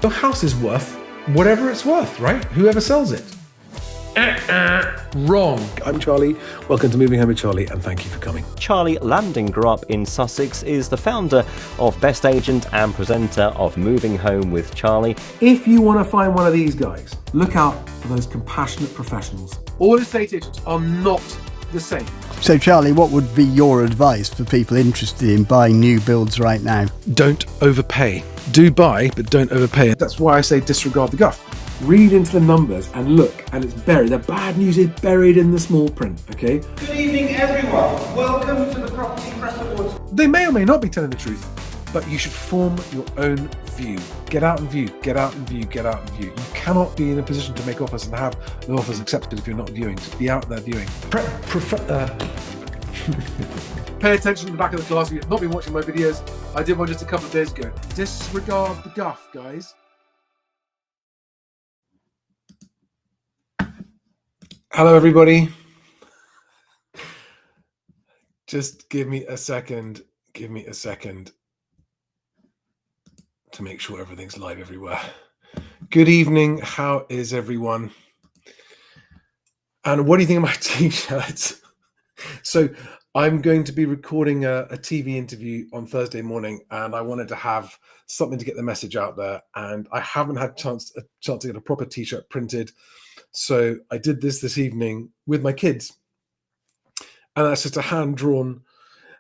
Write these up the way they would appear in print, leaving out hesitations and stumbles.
Your house is worth whatever it's worth, right? Whoever sells it. Wrong. I'm Charlie. Welcome to Moving Home with Charlie, and thank you for coming. Charlie Landing grew up in Sussex, is the founder of Best Agent and presenter of Moving Home with Charlie. If you want to find one of these guys, look out for those compassionate professionals. All estate agents are not the same. So, Charlie, what would be your advice for people interested in buying new builds right now? Don't overpay. Do buy, but don't overpay. That's why I say disregard the guff. Read into the numbers and look, and it's buried. The bad news is buried in the small print, okay? Good evening, everyone. Welcome to the Property Press Awards. They may or may not be telling the truth, but you should form your own view. Get out and view, get out and view, get out and view. You cannot be in a position to make offers and have the offers accepted if you're not viewing. Just be out there viewing. Pay attention to the back of the class. If you've not been watching my videos, I did one just a couple of days ago. Disregard the guff, guys. Hello, everybody. Just give me a second. Give me a second to make sure everything's live everywhere. Good evening. How is everyone? And what do you think of my t-shirts? So I'm going to be recording a TV interview on Thursday morning, and I wanted to have something to get the message out there. And I haven't had a chance to get a proper t-shirt printed. So I did this evening with my kids, and that's just a hand-drawn,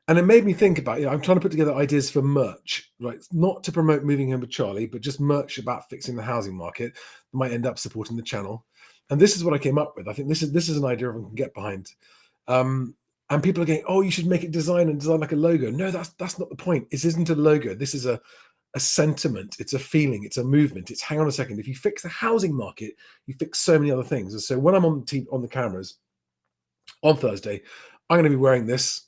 and it made me think about, I'm trying to put together ideas for merch, right? Not to promote Moving Home with Charlie, but just merch about fixing the housing market that might end up supporting the channel. And this is what I came up with. I think this is an idea everyone can get behind. And people are going, oh, you should make it design like a logo. No, that's not the point. This isn't a logo. This is a sentiment, it's a feeling, it's a movement. It's hang on a second. If you fix the housing market, you fix so many other things. And so when I'm on the cameras on Thursday, I'm going to be wearing this,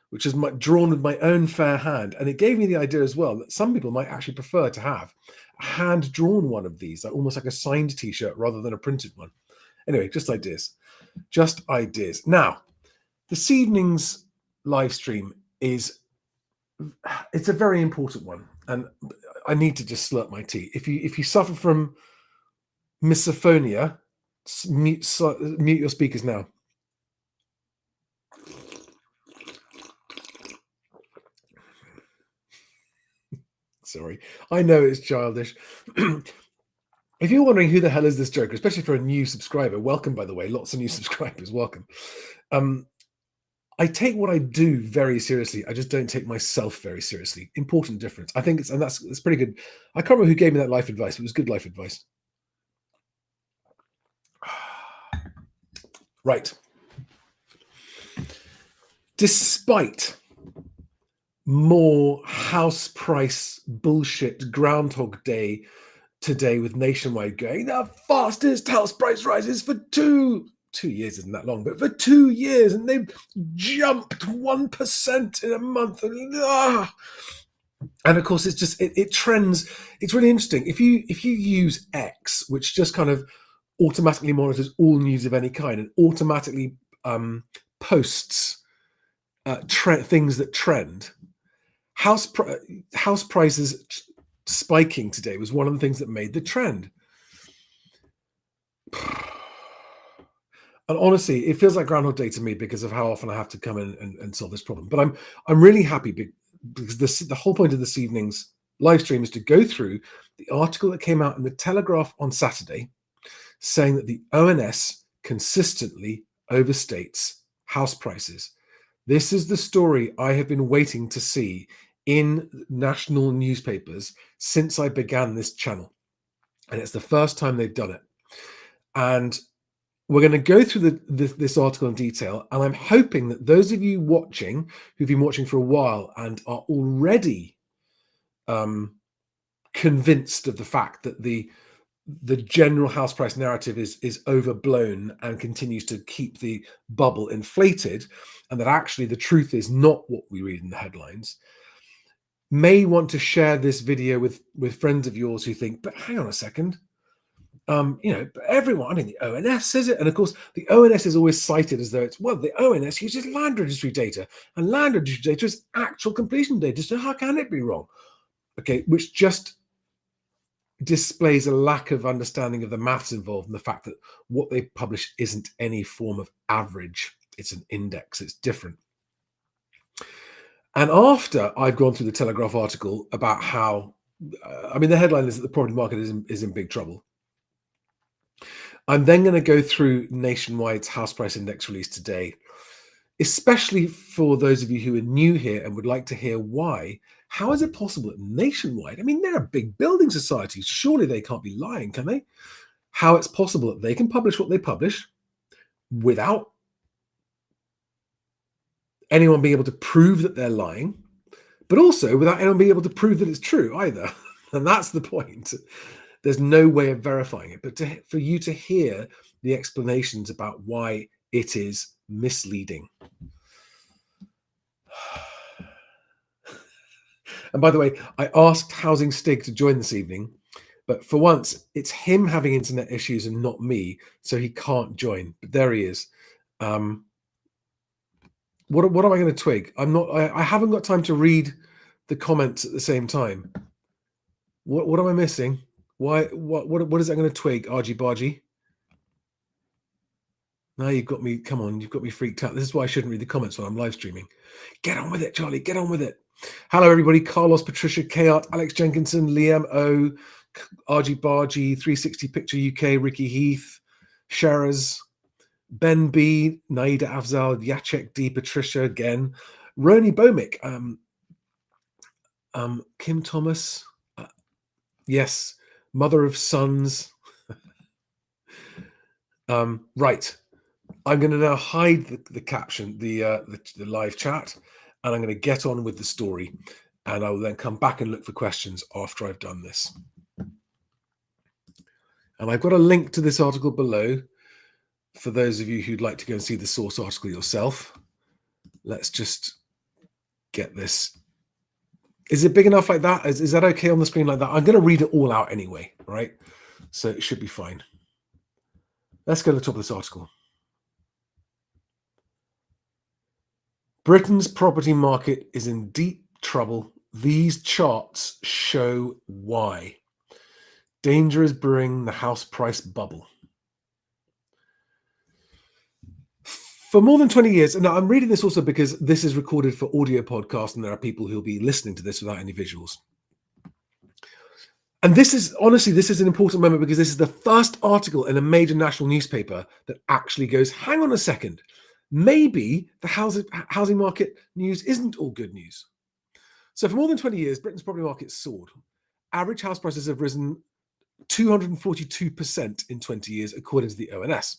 which is drawn with my own fair hand. And it gave me the idea as well that some people might actually prefer to have a hand-drawn one of these, like almost like a signed t-shirt rather than a printed one. Anyway, just ideas. Just ideas. Now, this evening's live stream it's a very important one. And I need to just slurp my tea. If you suffer from misophonia, mute your speakers now. Sorry, I know it's childish. If you're wondering who the hell is this joker, especially for a new subscriber, welcome, by the way. Lots of new subscribers, welcome. I take what I do very seriously. I just don't take myself very seriously. Important difference. I think it's pretty good. I can't remember who gave me that life advice, but it was good life advice. Right. Despite more house price bullshit Groundhog Day today with Nationwide going, the fastest house price rises for two years isn't that long, but for 2 years, and they've jumped 1% in a month. And of course, it's just it trends. It's really interesting. If you use X, which just kind of automatically monitors all news of any kind and automatically posts things that trend, house prices spiking today was one of the things that made the trend. And honestly, it feels like Groundhog Day to me because of how often I have to come in and solve this problem. But I'm really happy because the whole point of this evening's live stream is to go through the article that came out in the Telegraph on Saturday, saying that the ONS consistently overstates house prices. This is the story I have been waiting to see in national newspapers since I began this channel, and it's the first time they've done it. And we're going to go through this article in detail, and I'm hoping that those of you watching who've been watching for a while and are already convinced of the fact that the general house price narrative is overblown and continues to keep the bubble inflated, and that actually the truth is not what we read in the headlines, may want to share this video with friends of yours who think, but hang on a second. Everyone, the ONS says it. And of course, the ONS is always cited as though the ONS uses land registry data, and land registry data is actual completion data. So how can it be wrong? Okay, which just displays a lack of understanding of the maths involved and the fact that what they publish isn't any form of average. It's an index, it's different. And after I've gone through the Telegraph article about how, the headline is that the property market is in big trouble. I'm then going to go through Nationwide's house price index release today, especially for those of you who are new here and would like to hear why. How is it possible that Nationwide, they're a big building society, surely they can't be lying, can they? How it's possible that they can publish what they publish without anyone being able to prove that they're lying, but also without anyone being able to prove that it's true either. And that's the point. There's no way of verifying it, but for you to hear the explanations about why it is misleading. And by the way, I asked Housing Stig to join this evening, but for once, it's him having internet issues and not me, so he can't join. But there he is. What am I going to twig? I haven't got time to read the comments at the same time. What am I missing? Why? What is that going to twig? Argy bargy. Now you've got me. Come on, you've got me freaked out. This is why I shouldn't read the comments when I'm live streaming. Get on with it, Charlie. Get on with it. Hello, everybody. Carlos, Patricia, Kart, Alex Jenkinson, Liam O, Argy Bargy, 360 Picture UK, Ricky Heath, Sheraz, Ben B, Naida Afzal, Yacek D, Patricia again, Roni Bomik, Kim Thomas, yes, Mother of Sons. Right. I'm going to now hide the caption, the live chat, and I'm going to get on with the story, and I will then come back and look for questions after I've done this. And I've got a link to this article below for those of you who'd like to go and see the source article yourself. Let's just get this. Is it big enough like that? Is that okay on the screen like that? I'm going to read it all out anyway, right? So it should be fine. Let's go to the top of this article. Britain's property market is in deep trouble. These charts show why. Danger is brewing, the house price bubble. For more than 20 years, and I'm reading this also because this is recorded for audio podcast and there are people who'll be listening to this without any visuals. And this is, honestly, this is an important moment because this is the first article in a major national newspaper that actually goes, hang on a second, maybe the housing market news isn't all good news. So for more than 20 years, Britain's property market soared. Average house prices have risen 242% in 20 years, according to the ONS.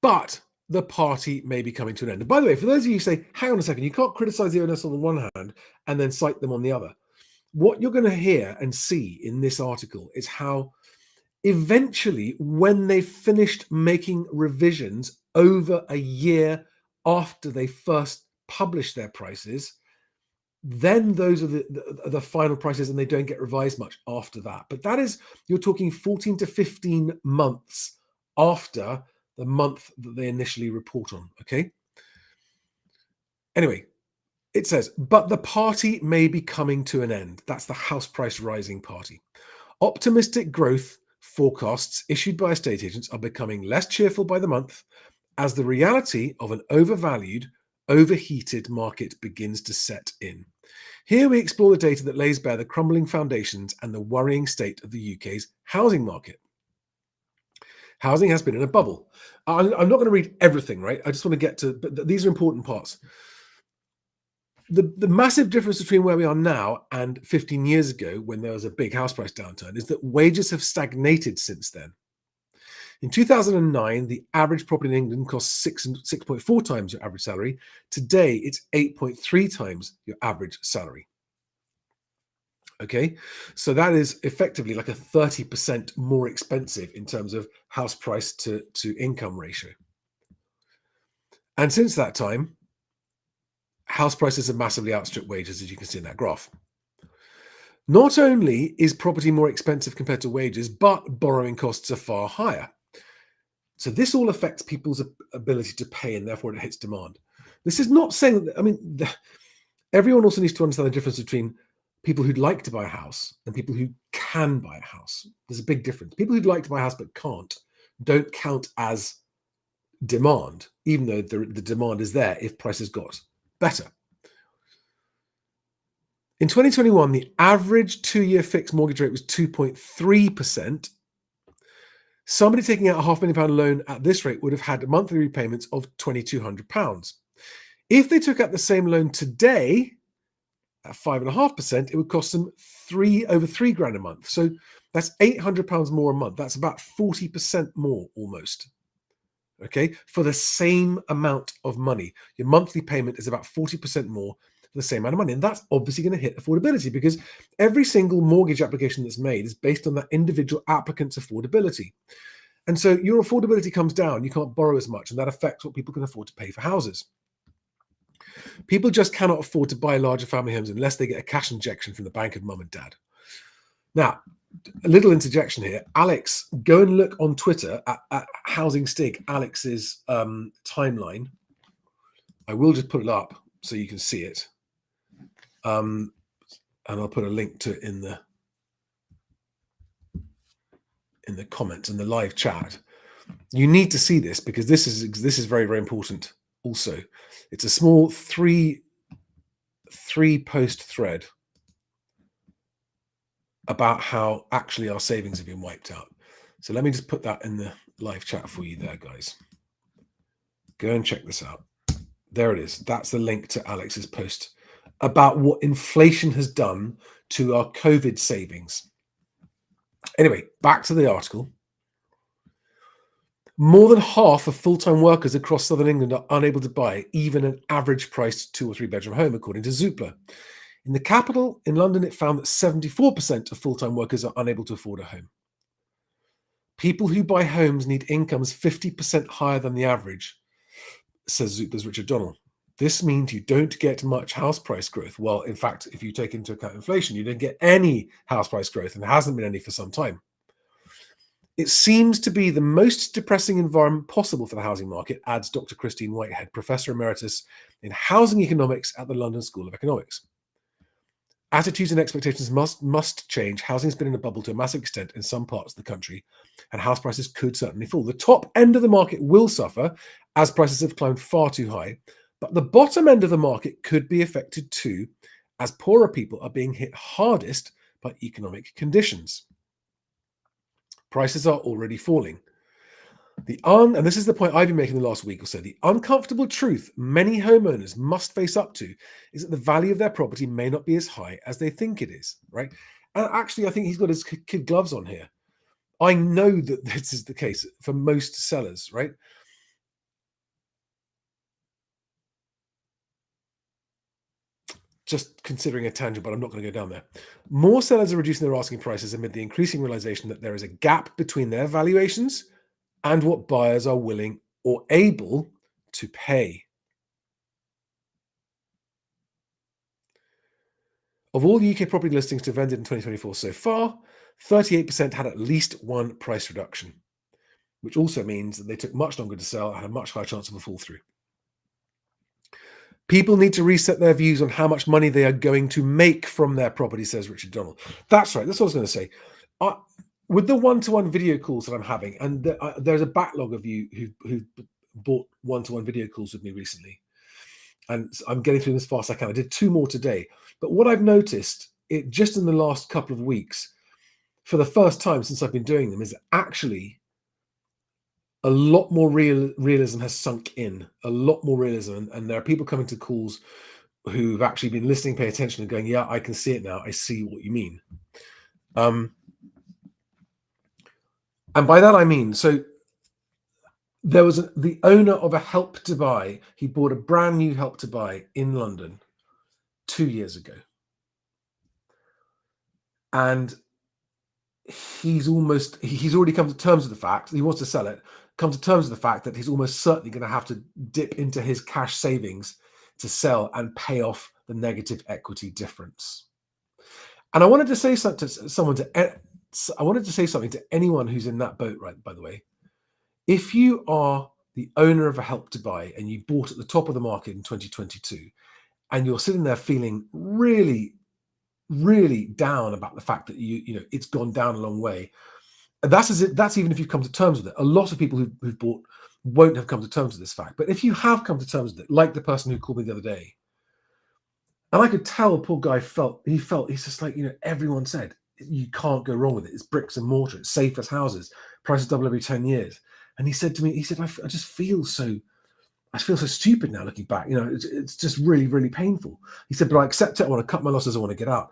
But the party may be coming to an end. And by the way, for those of you who say, hang on a second, you can't criticize the ONS on the one hand and then cite them on the other. What you're going to hear and see in this article is how eventually, when they finished making revisions over a year after they first published their prices, then those are the final prices and they don't get revised much after that. But that is, you're talking 14 to 15 months after the month that they initially report on, okay? Anyway, it says, but the party may be coming to an end. That's the house price rising party. Optimistic growth forecasts issued by estate agents are becoming less cheerful by the month as the reality of an overvalued, overheated market begins to set in. Here we explore the data that lays bare the crumbling foundations and the worrying state of the UK's housing market. Housing has been in a bubble. I'm not going to read everything, right? I just want to get to, but these are important parts. The massive difference between where we are now and 15 years ago, when there was a big house price downturn, is that wages have stagnated since then. In 2009, the average property in England cost 6.4 times your average salary. Today, it's 8.3 times your average salary. Okay, so that is effectively like a 30% more expensive in terms of house price to income ratio. And since that time, house prices have massively outstripped wages, as you can see in that graph. Not only is property more expensive compared to wages, but borrowing costs are far higher. So this all affects people's ability to pay, and therefore it hits demand. This is not saying that, everyone also needs to understand the difference between people who'd like to buy a house and people who can buy a house. There's a big difference. People who'd like to buy a house but can't don't count as demand, even though the demand is there if prices got better. In 2021, the average 2-year fixed mortgage rate was 2.3%. Somebody taking out a £500,000 loan at this rate would have had monthly repayments of £2,200. If they took out the same loan today at 5.5%, it would cost them over £3,000 a month. So that's £800 more a month. That's about 40% more almost. Okay, for the same amount of money. Your monthly payment is about 40% more for the same amount of money. And that's obviously going to hit affordability, because every single mortgage application that's made is based on that individual applicant's affordability. And so your affordability comes down, you can't borrow as much, and that affects what people can afford to pay for houses. People just cannot afford to buy larger family homes unless they get a cash injection from the bank of mum and dad. Now, a little interjection here. Alex, go and look on Twitter at Housing Stig, Alex's timeline. I will just put it up so you can see it. And I'll put a link to it in the comments in the live chat. You need to see this, because this is very, very important also. It's a small three post thread about how actually our savings have been wiped out. So let me just put that in the live chat for you there, guys. Go and check this out. There it is. That's the link to Alex's post about what inflation has done to our COVID savings. Anyway, back to the article. More than half of full-time workers across southern England are unable to buy even an average-priced 2 or 3 bedroom home, according to Zoopla. In the capital, in London, it found that 74% of full-time workers are unable to afford a home. People who buy homes need incomes 50% higher than the average, says Zoopla's Richard Donnell. This means you don't get much house price growth. Well, in fact, if you take into account inflation, you don't get any house price growth, and there hasn't been any for some time. It seems to be the most depressing environment possible for the housing market, adds Dr. Christine Whitehead, Professor Emeritus in Housing Economics at the London School of Economics. Attitudes and expectations must change. Housing's been in a bubble to a massive extent in some parts of the country, and house prices could certainly fall. The top end of the market will suffer as prices have climbed far too high, but the bottom end of the market could be affected too, as poorer people are being hit hardest by economic conditions. Prices are already falling. And this is the point I've been making the last week or so, the uncomfortable truth many homeowners must face up to is that the value of their property may not be as high as they think it is, right? And actually, I think he's got his kid gloves on here. I know that this is the case for most sellers, right? Just considering a tangent, but I'm not going to go down there. More sellers are reducing their asking prices amid the increasing realization that there is a gap between their valuations and what buyers are willing or able to pay. Of all UK property listings to vended in 2024 so far, 38% had at least one price reduction, which also means that they took much longer to sell and had a much higher chance of a fall through. People need to reset their views on how much money they are going to make from their property, says Richard Donnell. That's right. That's what I was going to say. With the one-to-one video calls that I'm having, and there's a backlog of you who've bought one-to-one video calls with me recently, and I'm getting through them as fast as I can. I did 2 more today. But what I've noticed, just in the last couple of weeks, for the first time since I've been doing them, is actually a lot more realism has sunk in, a lot more realism. And there are people coming to calls who've actually been listening, pay attention and going, yeah, I can see it now. I see what you mean. And by that, I mean, so there was the owner of a Help to Buy. He bought a brand new Help to Buy in London 2 years ago. And he's already come to terms with the fact, he wants to sell it, come to terms with the fact that he's almost certainly going to have to dip into his cash savings to sell and pay off the negative equity difference. And I wanted to say something to anyone who's in that boat, right, by the way. If you are the owner of a Help to Buy and you bought at the top of the market in 2022, and you're sitting there feeling really really down about the fact that you know it's gone down a long way. And that's even if you've come to terms with it. A lot of people who've bought won't have come to terms with this fact. But if you have come to terms with it, like the person who called me the other day, and I could tell the poor guy he's just like, you know, everyone said you can't go wrong with it. It's bricks and mortar. It's safe as houses. Prices double every 10 years. And he said to me, I just feel so stupid now looking back. You know, it's just really, really painful. He said, but I accept it. I want to cut my losses. I want to get out.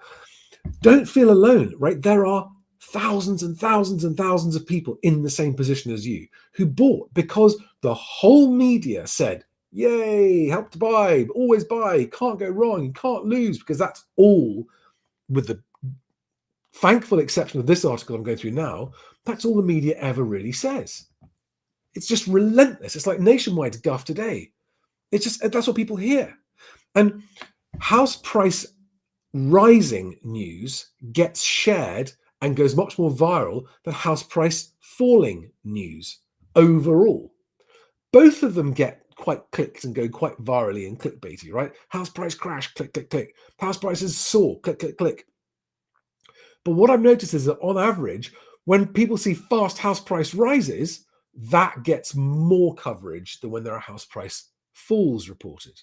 Don't feel alone, right? There are thousands and thousands and thousands of people in the same position as you who bought because the whole media said, yay, help to buy, always buy, can't go wrong, you can't lose, because that's all, with the thankful exception of this article I'm going through now, that's all the media ever really says. It's just relentless. It's like Nationwide's guff today. It's just, that's what people hear. And house price rising news gets shared and goes much more viral than house price falling news overall. Both of them get quite clicked and go quite virally and clickbaity, right? House price crash, click, click, click. House prices soar, click, click, click. But what I've noticed is that on average, when people see fast house price rises, that gets more coverage than when there are house price falls reported.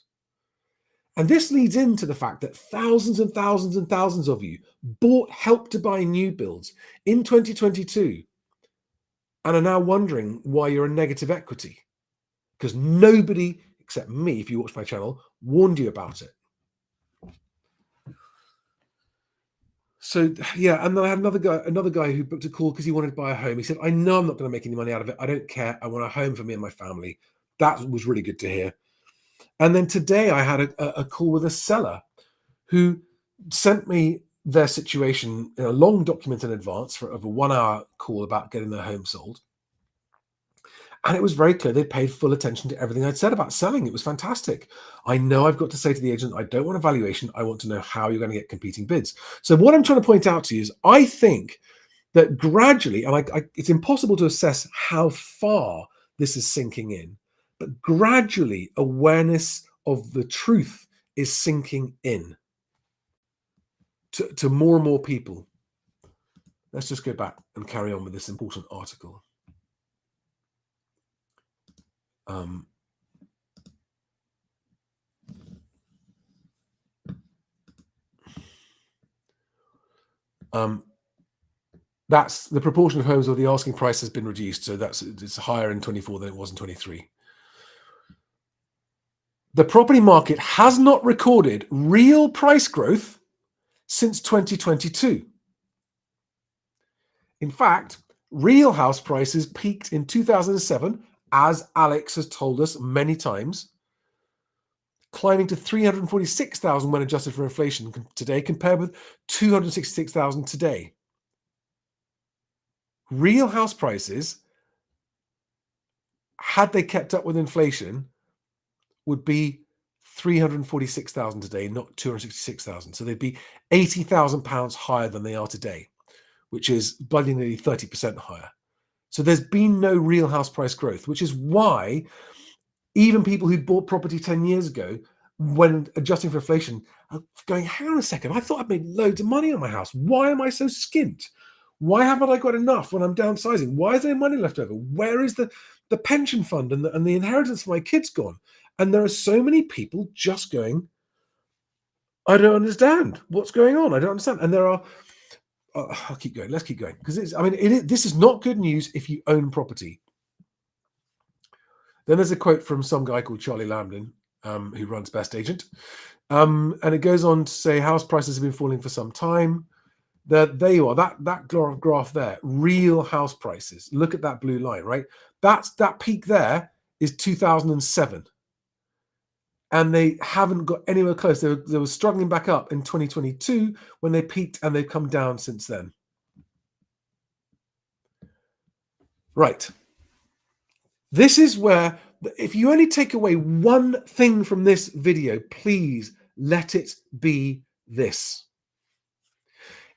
And this leads into the fact that thousands and thousands and thousands of you bought Help to Buy new builds in 2022 and are now wondering why you're in negative equity. Because nobody, except me, if you watch my channel, warned you about it. So yeah, and then I had another guy who booked a call because he wanted to buy a home. He said, I know I'm not going to make any money out of it. I don't care. I want a home for me and my family. That was really good to hear. And then today I had a call with a seller who sent me their situation in a long document in advance of a 1 hour call about getting their home sold. And it was very clear they paid full attention to everything I'd said about selling. It was fantastic. I know I've got to say to the agent, I don't want a valuation. I want to know how you're going to get competing bids. So what I'm trying to point out to you is I think that gradually, and it's impossible to assess how far this is sinking in, but gradually awareness of the truth is sinking in to more and more people. Let's just go back and carry on with this important article. That's the proportion of homes where the asking price has been reduced. So it's higher in 24 than it was in 23. The property market has not recorded real price growth since 2022. In fact, real house prices peaked in 2007, as Alex has told us many times, climbing to 346,000 when adjusted for inflation today, compared with 266,000 today. Real house prices, had they kept up with inflation, would be 346,000 today, not 266,000. So they'd be £80,000 higher than they are today, which is bloody nearly 30% higher. So there's been no real house price growth, which is why even people who bought property 10 years ago, when adjusting for inflation, are going, hang on a second, I thought I'd made loads of money on my house. Why am I so skint? Why haven't I got enough when I'm downsizing? Why is there money left over? Where is the pension fund and the inheritance for my kids gone? And there are so many people just going, I don't understand what's going on. I don't understand. And there are, I'll keep going. Let's keep going. Because this is not good news if you own property. Then there's a quote from some guy called Charlie Lamblin, who runs Best Agent. And it goes on to say house prices have been falling for some time. There you are, that graph there, real house prices. Look at that blue line, right? That peak there is 2007. And they haven't got anywhere close. They were struggling back up in 2022 when they peaked, and they've come down since then. Right. This is where, if you only take away one thing from this video, please let it be this.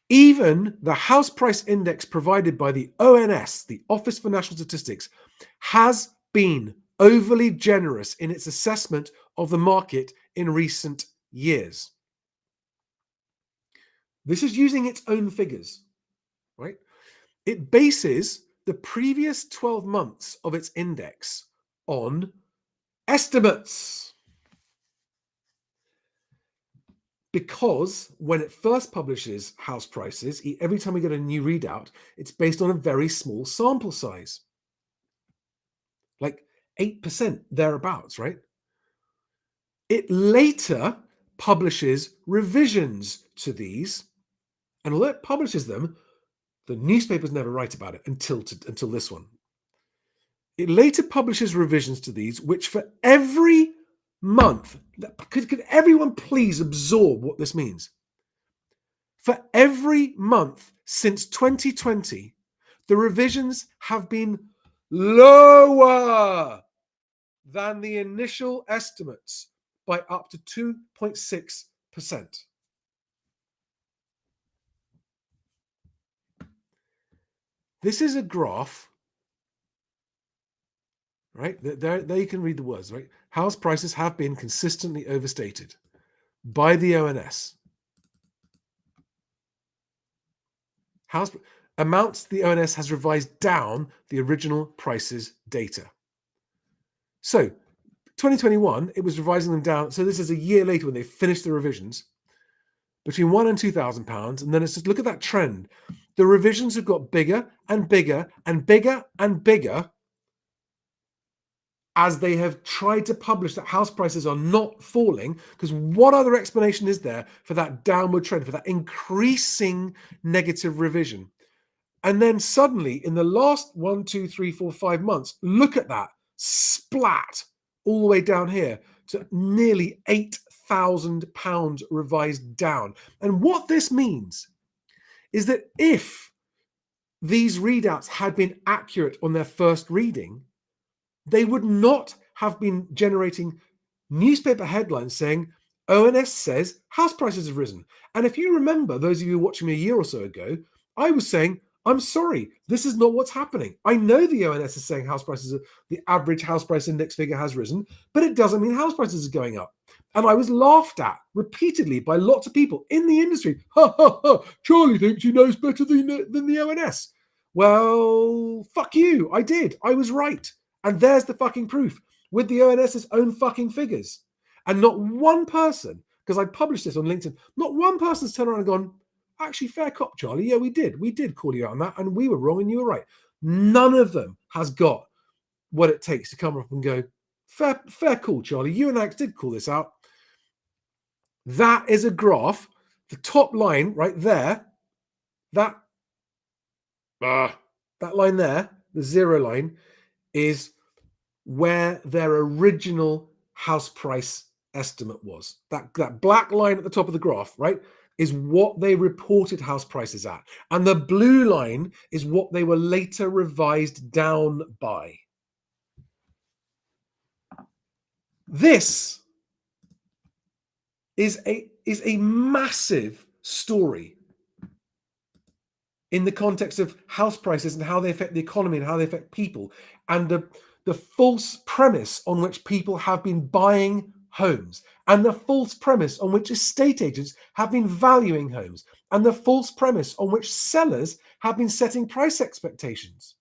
Even the house price index provided by the ONS, the Office for National Statistics, has been overly generous in its assessment of the market in recent years. This is using its own figures, right? It bases the previous 12 months of its index on estimates. Because when it first publishes house prices, every time we get a new readout, it's based on a very small sample size. Like 8% thereabouts, right? It later publishes revisions to these. And although it publishes them, the newspapers never write about it until this one. It later publishes revisions to these, which for every month, could everyone please absorb what this means? For every month since 2020, the revisions have been lower than the initial estimates by up to 2.6%. This is a graph, right? There you can read the words, right? House prices have been consistently overstated by the ONS. House amounts the ONS has revised down the original prices data. So 2021, it was revising them down. So this is a year later when they finished the revisions between £1,000 and £2,000. And then it's just look at that trend. The revisions have got bigger and bigger and bigger and bigger as they have tried to publish that house prices are not falling. Because what other explanation is there for that downward trend, for that increasing negative revision? And then suddenly in the last 1, 2, 3, 4, 5 months, look at that splat all the way down here to nearly £8,000 revised down. And what this means is that if these readouts had been accurate on their first reading, they would not have been generating newspaper headlines saying, ONS says house prices have risen. And if you remember, those of you watching me a year or so ago, I was saying, I'm sorry, this is not what's happening. I know the ONS is saying house prices, the average house price index figure has risen, but it doesn't mean house prices are going up. And I was laughed at repeatedly by lots of people in the industry. Ha ha ha, Charlie thinks he knows better than the ONS. Well, fuck you. I did. I was right. And there's the fucking proof with the ONS's own fucking figures. And not one person, because I published this on LinkedIn, not one person's turned around and gone, actually, fair cop, Charlie. Yeah, we did. We did call you out on that, and we were wrong and you were right. None of them has got what it takes to come up and go, fair call, Charlie. You and Alex did call this out. That is a graph. The top line right there, that line there, the zero line, is where their original house price estimate was. That black line at the top of the graph, right, is what they reported house prices at. And the blue line is what they were later revised down by. This is a massive story in the context of house prices and how they affect the economy and how they affect people, and the false premise on which people have been buying homes, and the false premise on which estate agents have been valuing homes, and the false premise on which sellers have been setting price expectations.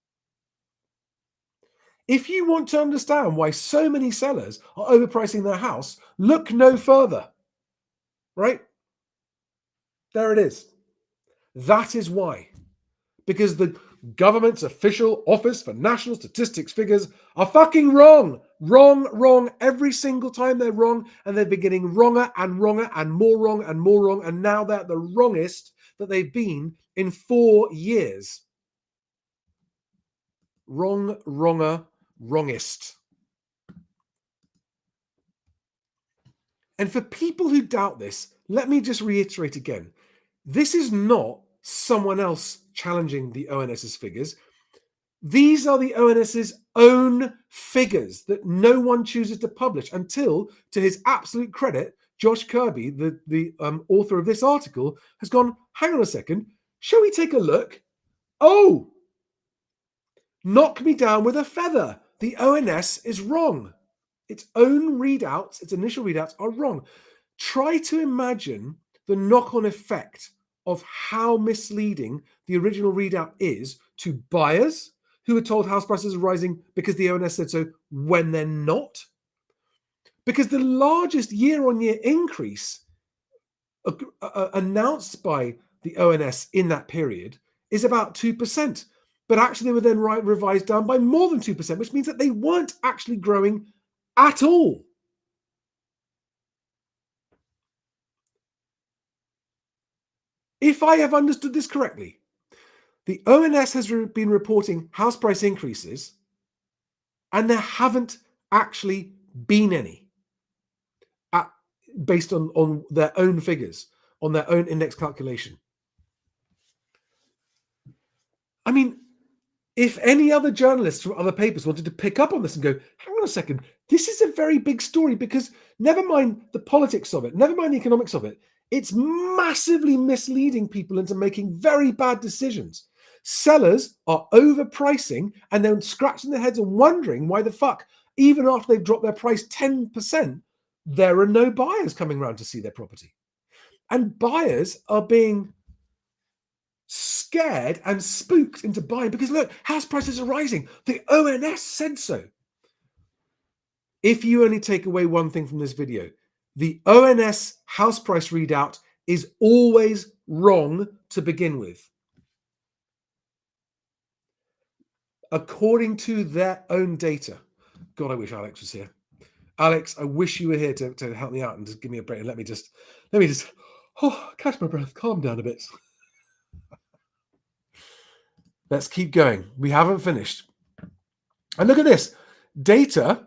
If you want to understand why so many sellers are overpricing their house, look no further. Right? There it is. That is why. Because the government's official Office for National Statistics figures are fucking wrong. Wrong. Every single time they're wrong, and they're beginning wronger and wronger and more wrong and more wrong. And now they're the wrongest that they've been in 4 years. Wronger, wrongest. And for people who doubt this, let me just reiterate again. This is not someone else challenging the ONS's figures. These are the ONS's own figures that no one chooses to publish until, to his absolute credit, Josh Kirby, the author of this article, has gone, hang on a second, shall we take a look? Oh, knock me down with a feather. The ONS is wrong. Its own readouts, its initial readouts are wrong. Try to imagine the knock-on effect of how misleading the original readout is to buyers who are told house prices are rising because the ONS said so when they're not. Because the largest year-on-year increase announced by the ONS in that period is about 2%. But actually they were then revised down by more than 2%, which means that they weren't actually growing at all. If I have understood this correctly, the ONS has been reporting house price increases, and there haven't actually been any based on their own figures, on their own index calculation. I mean, if any other journalists from other papers wanted to pick up on this and go, hang on a second, this is a very big story, because never mind the politics of it, never mind the economics of it, it's massively misleading people into making very bad decisions. Sellers are overpricing and then scratching their heads and wondering why the fuck, even after they've dropped their price 10%, there are no buyers coming around to see their property. And buyers are being scared and spooked into buying because, look, house prices are rising. The ONS said so. If you only take away one thing from this video, the ONS house price readout is always wrong to begin with. According to their own data. God, I wish Alex was here. Alex, I wish you were here to help me out and just give me a break and let me just catch my breath, calm down a bit. Let's keep going. We haven't finished. And look at this. Data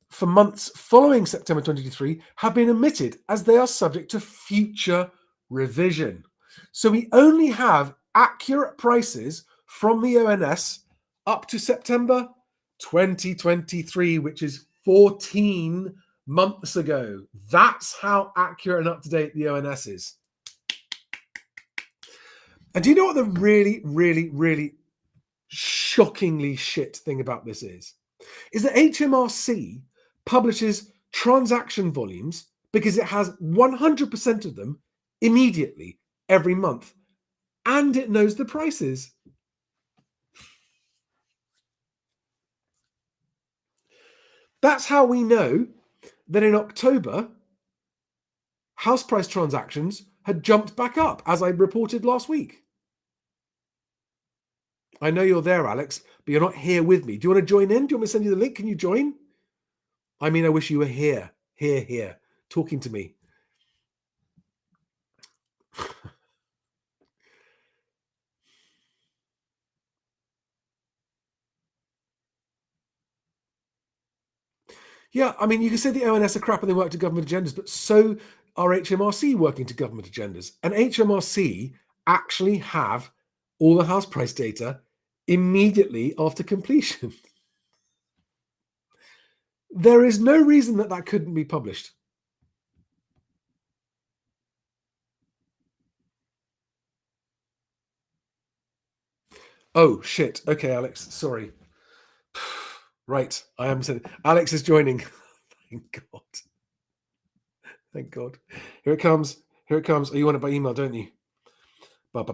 for months following September 2023 have been omitted as they are subject to future revision. So we only have accurate prices from the ONS up to September 2023, which is 14 months ago. That's how accurate and up to date the ONS is. And do you know what the really, really, really shockingly shit thing about this is that HMRC publishes transaction volumes because it has 100% of them immediately every month, and it knows the prices. That's how we know that in October, house price transactions had jumped back up, as I reported last week. I know you're there, Alex, but you're not here with me. Do you want to join in? Do you want me to send you the link? Can you join? I mean, I wish you were here, talking to me. Yeah, I mean, you can say the ONS are crap and they work to government agendas, but so are HMRC working to government agendas. And HMRC actually have all the house price data immediately after completion. There is no reason that that couldn't be published. Oh, shit. Okay, Alex, sorry. Right, I am saying Alex is joining. Thank God. Thank God. Here it comes. Here it comes. Oh, you want it by email, don't you? One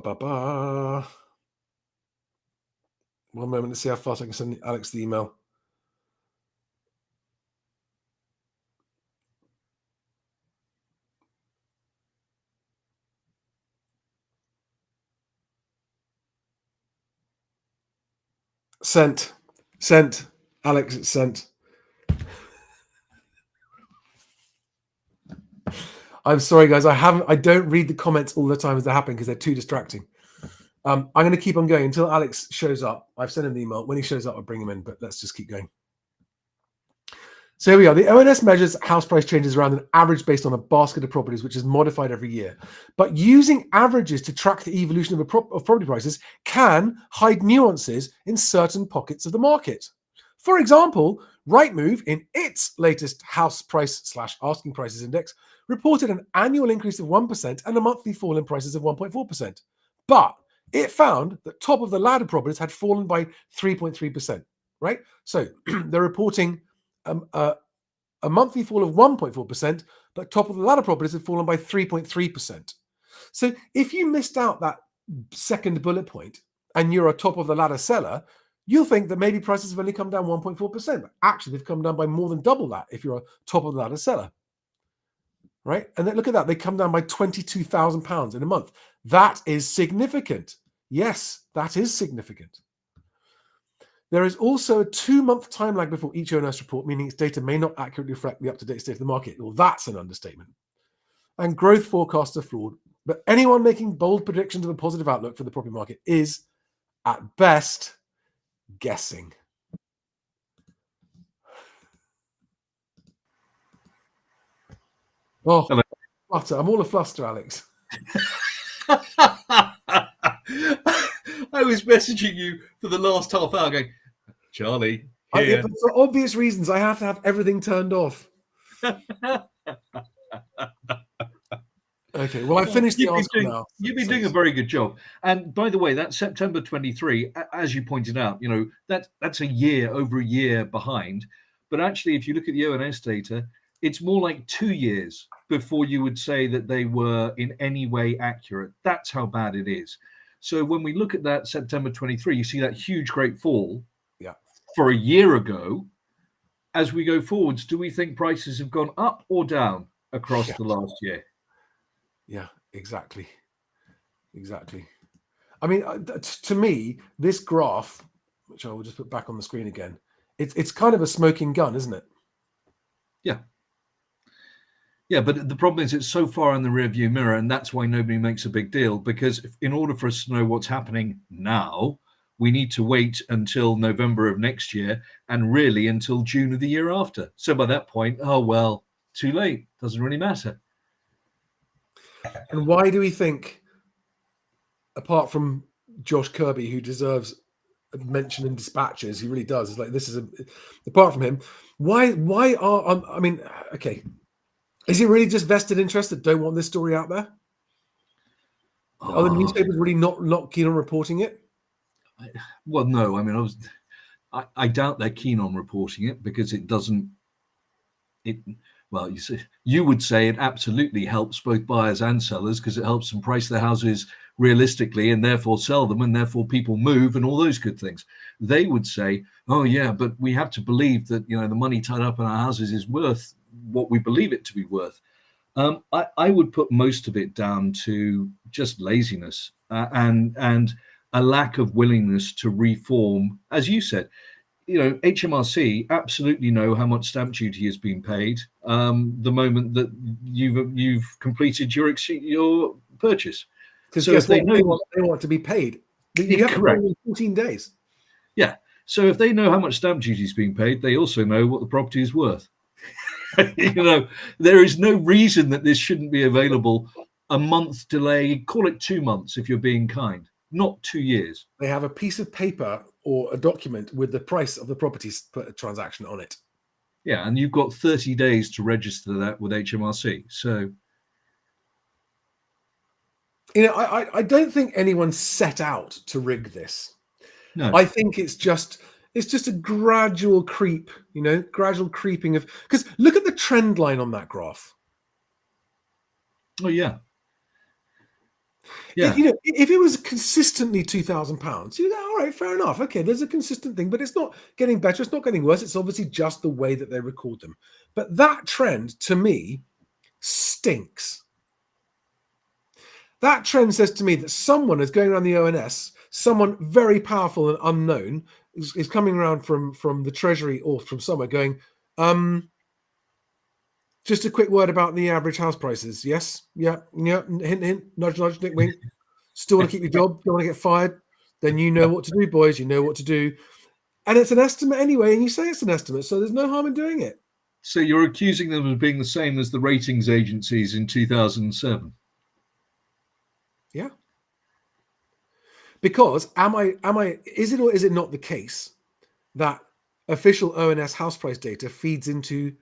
moment. Let's see how fast I can send Alex the email. Sent. Alex, it's sent. I'm sorry, guys. I don't read the comments all the time as they happen because they're too distracting. I'm going to keep on going until Alex shows up. I've sent him the email. When he shows up, I'll bring him in, but let's just keep going. So here we are. The ONS measures house price changes around an average based on a basket of properties, which is modified every year. But using averages to track the evolution of property prices can hide nuances in certain pockets of the market. For example, Rightmove, in its latest house price / asking prices index, reported an annual increase of 1% and a monthly fall in prices of 1.4%. But it found that top of the ladder properties had fallen by 3.3%, right? So they're reporting a monthly fall of 1.4%, but top of the ladder properties have fallen by 3.3%. So if you missed out that second bullet point and you're a top of the ladder seller, you'll think that maybe prices have only come down 1.4%. But actually, they've come down by more than double that if you're a top of the ladder seller. Right? And then look at that. They come down by £22,000 in a month. That is significant. Yes, that is significant. There is also a 2-month time lag before each ONS report, meaning its data may not accurately reflect the up-to-date state of the market. Well, that's an understatement. And growth forecasts are flawed. But anyone making bold predictions of a positive outlook for the property market is, at best, guessing. Oh, Hello. flutter. I'm all a fluster, Alex. I was messaging you for the last half hour going, Charlie, here. But for obvious reasons, I have to have everything turned off. Okay, well, I finished the article now. You've been doing a very good job. And by the way, that September 23, as you pointed out, you know, that's over a year behind. But actually, if you look at the ONS data, it's more like 2 years before you would say that they were in any way accurate. That's how bad it is. So when we look at that September 23, you see that huge, great fall for a year ago. As we go forwards, do we think prices have gone up or down across the last year? Yeah, exactly. I mean, to me, this graph, which I will just put back on the screen again, it's kind of a smoking gun, isn't it? Yeah, but the problem is it's so far in the rearview mirror, and that's why nobody makes a big deal, because in order for us to know what's happening now, we need to wait until November of next year and really until June of the year after. So by that point, oh, well, too late. Doesn't really matter. And why do we think, apart from Josh Kirby, who deserves a mention in dispatches, he really does. It's like, apart from him, why are, I mean, okay. Is it really just vested interests that don't want this story out there? Are the newspapers really not keen on reporting it? Well, no. I mean, I doubt they're keen on reporting it because it doesn't. Well, you would say it absolutely helps both buyers and sellers because it helps them price their houses realistically and therefore sell them, and therefore people move and all those good things. They would say, oh yeah, but we have to believe that, you know, the money tied up in our houses is worth what we believe it to be worth. I would put most of it down to just laziness and a lack of willingness to reform. As you said, you know, HMRC absolutely know how much stamp duty has been paid the moment that you've completed your purchase. Because so they want to be paid. You have to pay in 14 days. Yeah. So if they know how much stamp duty is being paid, they also know what the property is worth. You know, there is no reason that this shouldn't be available. A month delay, call it 2 months if you're being kind, not 2 years. They have a piece of paper or a document with the price of the property transaction on it. Yeah, and you've got 30 days to register that with HMRC. So, you know, I don't think anyone set out to rig this. No, I think it's just a gradual creep, you know, gradual creeping of, because look at the trend line on that graph. Oh yeah. Yeah. You know, if it was consistently £2,000, you go, all right, fair enough. Okay, there's a consistent thing, but it's not getting better. It's not getting worse. It's obviously just the way that they record them. But that trend, to me, stinks. That trend says to me that someone is going around the ONS, someone very powerful and unknown is coming around from the Treasury or from somewhere going, just a quick word about the average house prices. Yes. Yeah. Hint, nudge, nick, wink. Still want to keep your job. Don't want to get fired. Then you know what to do, boys. You know what to do. And it's an estimate anyway. And you say it's an estimate. So there's no harm in doing it. So you're accusing them of being the same as the ratings agencies in 2007. Yeah. Because is it or is it not the case that official ONS house price data feeds into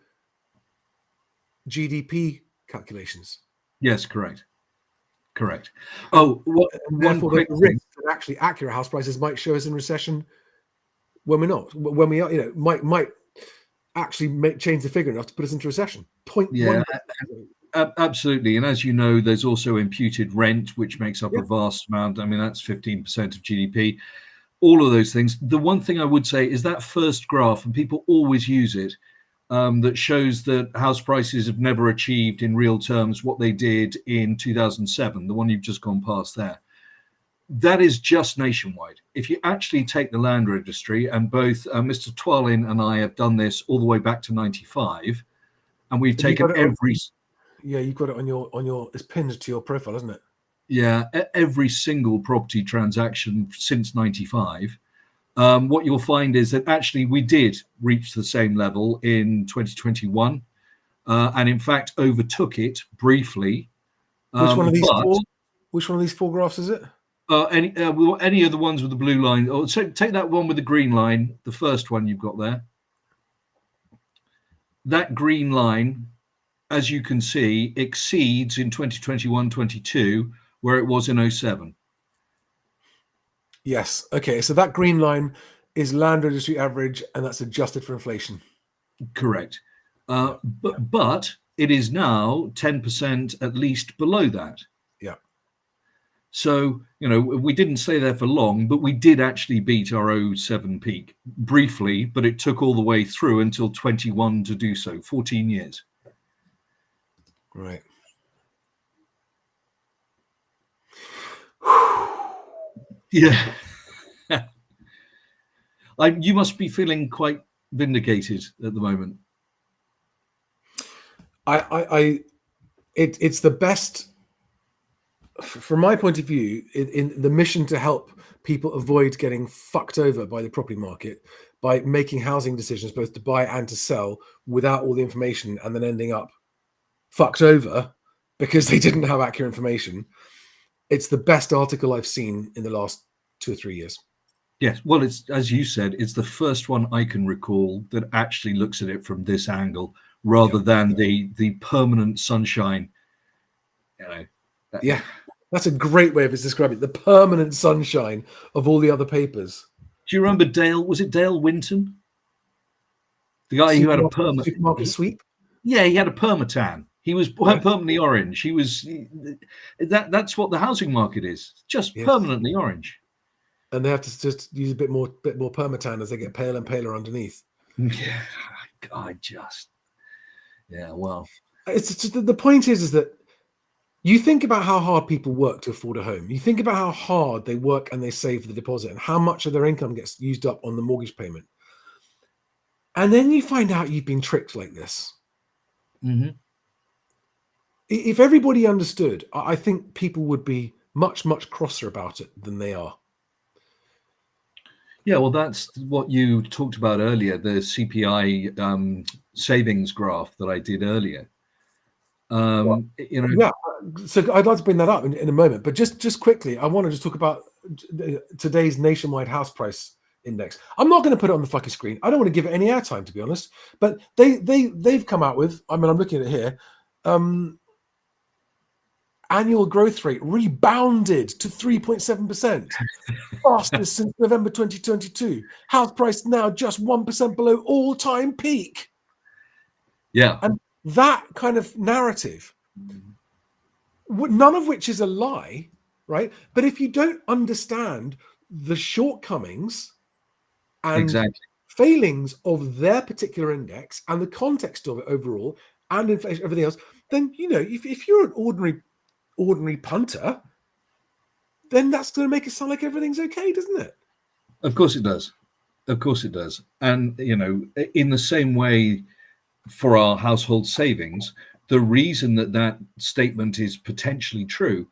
GDP calculations? Yes, correct. Oh, therefore the risk that actually accurate house prices might show us in recession when we're not. When we are, you know, might actually change the figure enough to put us into recession. Yeah, Absolutely. And as you know, there's also imputed rent, which makes up Yeah. a vast amount. I mean, that's 15% of GDP, all of those things. The one thing I would say is that first graph, and people always use it, that shows that house prices have never achieved in real terms what they did in 2007, the one you've just gone past there. That is just nationwide. If you actually take the land registry, and both Mr. Twalin and I have done this all the way back to 95, and we've taken every... Yeah, you've got it on your. It's pinned to your profile, isn't it? Yeah, every single property transaction since 95. What you'll find is that actually we did reach the same level in 2021, and in fact overtook it briefly. Which one of these but four? Which one of these four graphs is it? any of the ones with the blue line, or so take that one with the green line, the first one you've got there. That green line, as you can see, exceeds in 2021-22 where it was in 07. Yes. Okay. So that green line is land registry average, and that's adjusted for inflation. Correct. But it is now 10% at least below that. Yeah. So, we didn't stay there for long, but we did actually beat our 07 peak briefly, but it took all the way through until 21 to do so, 14 years. Right. Yeah. You must be feeling quite vindicated at the moment. It's the best, from my point of view, in the mission to help people avoid getting fucked over by the property market by making housing decisions both to buy and to sell without all the information, and then ending up fucked over because they didn't have accurate information. It's the best article I've seen in the last 2 or 3 years. Yes, well, it's, as you said, it's the first one I can recall that actually looks at it from this angle rather than the permanent sunshine. Yeah, that's a great way of describing it. The permanent sunshine of all the other papers. Do you remember Dale? Was it Dale Winton? The guy who had a supermarket sweep? Yeah, he had a permatan. He was permanently orange. He was that's what the housing market is, just permanently orange. And they have to just use a bit more permatan as they get paler and paler underneath. Yeah, well, it's just, the point is that you think about how hard people work to afford a home. You think about how hard they work and they save for the deposit, and how much of their income gets used up on the mortgage payment. And then you find out you've been tricked like this. Mm-hmm. If everybody understood, I think people would be much, much crosser about it than they are. Yeah, well, that's what you talked about earlier, the CPI savings graph that I did earlier. Yeah, so I'd like to bring that up in a moment, but just quickly, I want to just talk about today's nationwide house price index. I'm not going to put it on the fucking screen. I don't want to give it any airtime, to be honest. But they've come out with, I mean, I'm looking at it here. Annual growth rate rebounded to 3.7%, fastest since November 2022. House price now just 1% below all-time peak. Yeah, and that kind of narrative, none of which is a lie, right? But if you don't understand the shortcomings and failings of their particular index and the context of it overall and inflation, everything else, then if you're an ordinary punter, then that's going to make it sound like everything's okay, doesn't it? Of course it does. Of course it does. And in the same way, for our household savings, the reason that statement is potentially true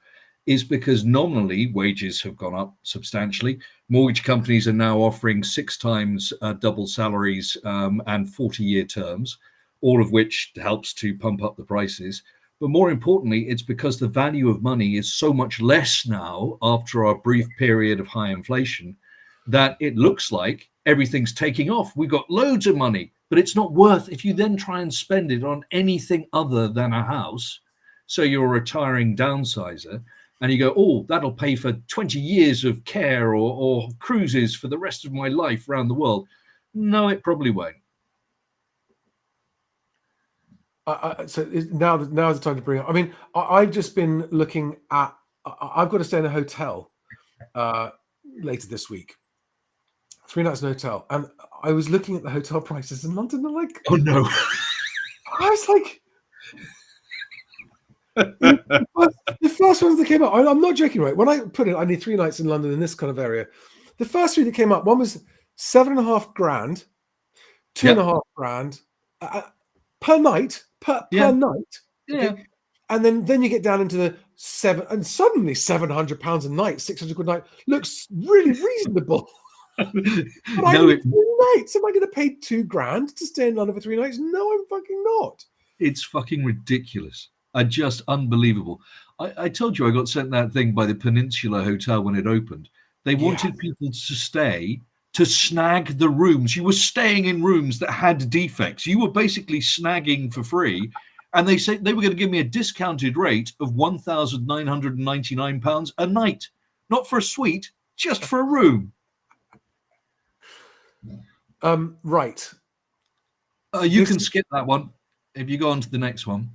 is because nominally wages have gone up substantially. Mortgage companies are now offering 6 times double salaries and 40-year terms, all of which helps to pump up the prices. But more importantly, it's because the value of money is so much less now after our brief period of high inflation that it looks like everything's taking off. We've got loads of money, but it's not worth, if you then try and spend it on anything other than a house. So you're a retiring downsizer and you go, oh, that'll pay for 20 years of care or cruises for the rest of my life around the world. No, it probably won't. Now is the time to bring it up. I mean, I've just been looking at. I've got to stay in a hotel later this week. 3 nights in a hotel, and I was looking at the hotel prices in London. And like, Oh no! I was like, the first ones that came up. I'm not joking, right? When I put it, I need 3 nights in London in this kind of area. The first 3 that came up, one was 7.5 grand, 2.5 grand per night. Per night. Yeah. Okay. And then you get down into the 7, and suddenly £700 a night, 600 quid a night looks really reasonable. But I need 3 nights. Am I going to pay 2 grand to stay in London for 3 nights? No, I'm fucking not. It's fucking ridiculous. Just unbelievable. I told you I got sent that thing by the Peninsula Hotel when it opened. They wanted people to stay to snag the rooms. You were staying in rooms that had defects. You were basically snagging for free. And they said they were going to give me a discounted rate of £1,999 a night. Not for a suite, just for a room. Right. You can skip that one if you go on to the next one.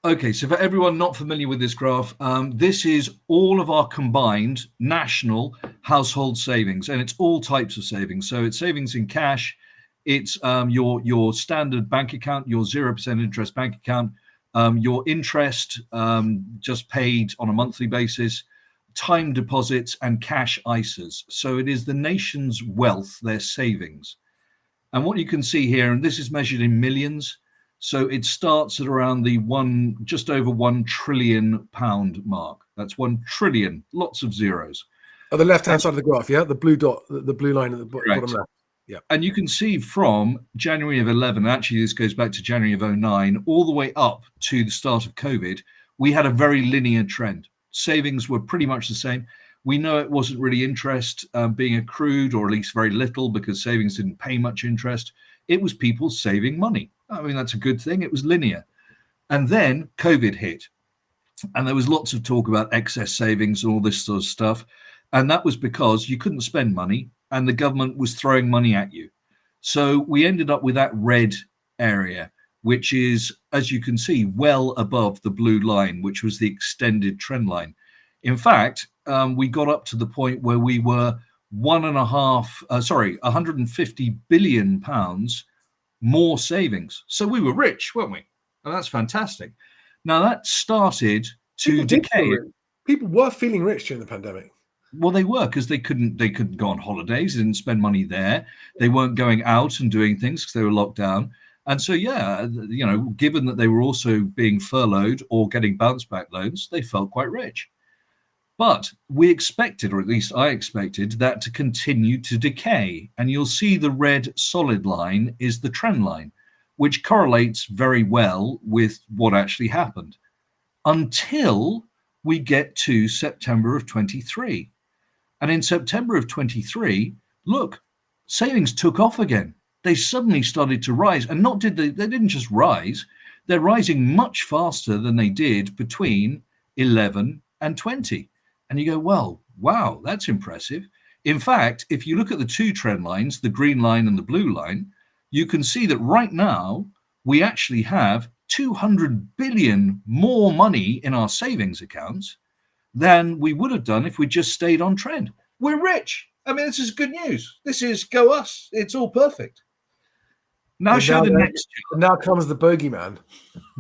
Okay, so for everyone not familiar with this graph, this is all of our combined national household savings, and it's all types of savings. So it's savings in cash, it's your standard bank account, your 0% interest bank account, your interest just paid on a monthly basis, time deposits, and cash ISAs. So it is the nation's wealth, their savings. And what you can see here, and this is measured in millions, so it starts at around the just over £1 trillion mark. That's 1 trillion, lots of zeros. On the left-hand side of the graph, yeah? The blue dot, the blue line at the bottom left. Yeah. And you can see from January of 11, actually this goes back to January of 09, all the way up to the start of COVID, we had a very linear trend. Savings were pretty much the same. We know it wasn't really interest being accrued, or at least very little, because savings didn't pay much interest. It was people saving money. I mean, that's a good thing. It was linear. And then COVID hit. And there was lots of talk about excess savings and all this sort of stuff. And that was because you couldn't spend money and the government was throwing money at you. So we ended up with that red area, which is, as you can see, well above the blue line, which was the extended trend line. In fact, we got up to the point where we were 150 billion pounds more savings. So we were rich, weren't we? And that's fantastic. Now that started to decay. People were feeling rich during the pandemic. Well, they were, because they couldn't go on holidays, they didn't spend money there. They weren't going out and doing things because they were locked down. And so, given that they were also being furloughed or getting bounce back loans, they felt quite rich. But we expected, or at least I expected, that to continue to decay. And you'll see the red solid line is the trend line, which correlates very well with what actually happened until we get to September of 23. And in September of 23, look, savings took off again. They suddenly started to rise. And they didn't just rise, they're rising much faster than they did between 11 and 20. And you go, well, wow, that's impressive. In fact, if you look at the two trend lines, the green line and the blue line, you can see that right now we actually have 200 billion more money in our savings accounts than we would have done if we just stayed on trend. We're rich. I mean, this is good news. This is go us. It's all perfect. Now show the next. Now comes the bogeyman.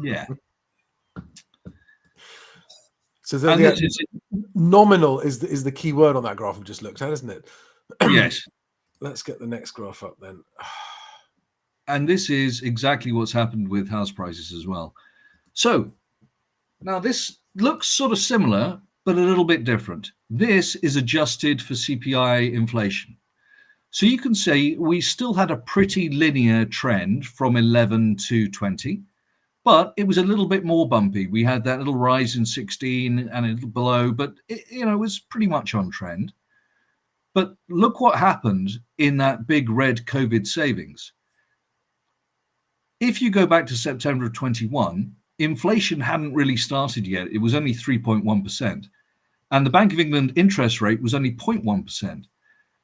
Yeah. So nominal is the key word on that graph we just looked at, isn't it? Yes. Let's get the next graph up then. And this is exactly what's happened with house prices as well. So now this looks sort of similar, but a little bit different. This is adjusted for CPI inflation. So you can see we still had a pretty linear trend from 11 to 20. But it was a little bit more bumpy. We had that little rise in 16 and a little below, but it was pretty much on trend. But look what happened in that big red COVID savings. If you go back to September of 21, inflation hadn't really started yet. It was only 3.1%. And the Bank of England interest rate was only 0.1%.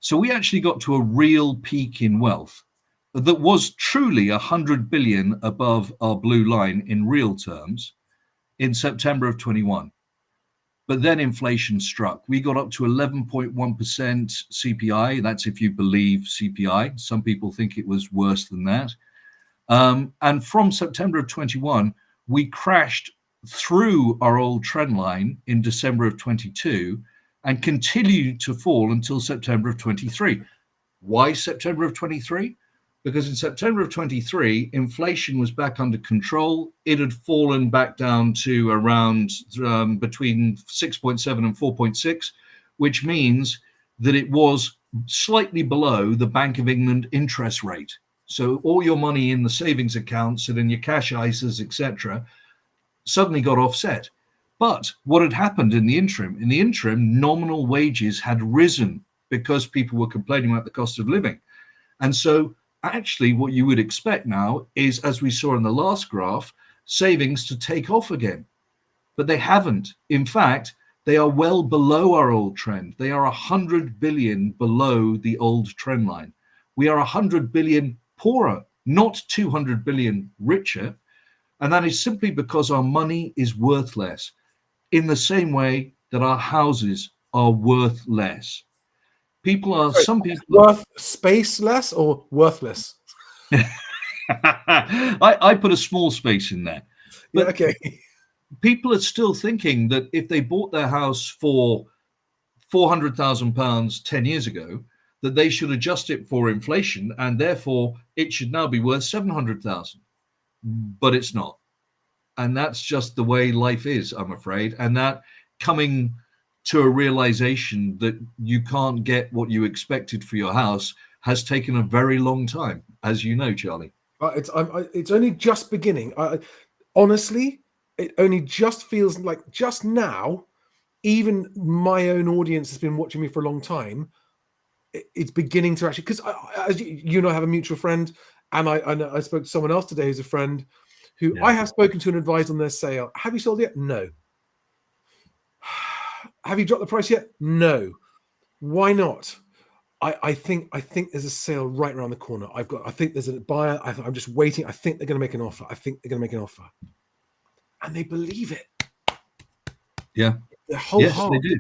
So we actually got to a real peak in wealth that was truly 100 billion above our blue line in real terms in September of 21. But then inflation struck. We got up to 11.1% CPI. That's if you believe CPI. Some people think it was worse than that. And from September of 21, we crashed through our old trend line in December of 22 and continued to fall until September of 23. Why September of 23? Because in September of 23, inflation was back under control. It had fallen back down to around between 6.7 and 4.6, which means that it was slightly below the Bank of England interest rate. So all your money in the savings accounts and in your cash ISAs, etc., suddenly got offset. But what had happened in the interim? In the interim, nominal wages had risen because people were complaining about the cost of living. And so actually what you would expect now is, as we saw in the last graph, savings to take off again. But they haven't. In fact, they are well below our old trend. They are 100 billion below the old trend line. We are 100 billion poorer, not 200 billion richer. And that is simply because our money is worth less, in the same way that our houses are worth less. Some people worth space less or worthless? I put a small space in there. But Yeah, okay. people are still thinking that if they bought their house for £400,000 10 years ago, that they should adjust it for inflation, and therefore it should now be worth 700,000. But it's not. And that's just the way life is, I'm afraid. And that coming to a realization that you can't get what you expected for your house has taken a very long time, as you know, Charlie. It's only just beginning. Honestly, it only just feels like just now, even my own audience has been watching me for a long time. It's beginning to actually, because as you and I have a mutual friend, and I spoke to someone else today who's a friend who I have spoken to and advised on their sale. Have you sold yet? No. Have you dropped the price yet? No. Why not? I think there's a sale right around the corner. I think there's a buyer. I'm just waiting. I think they're going to make an offer. And they believe it. Yeah. Their whole heart. They do.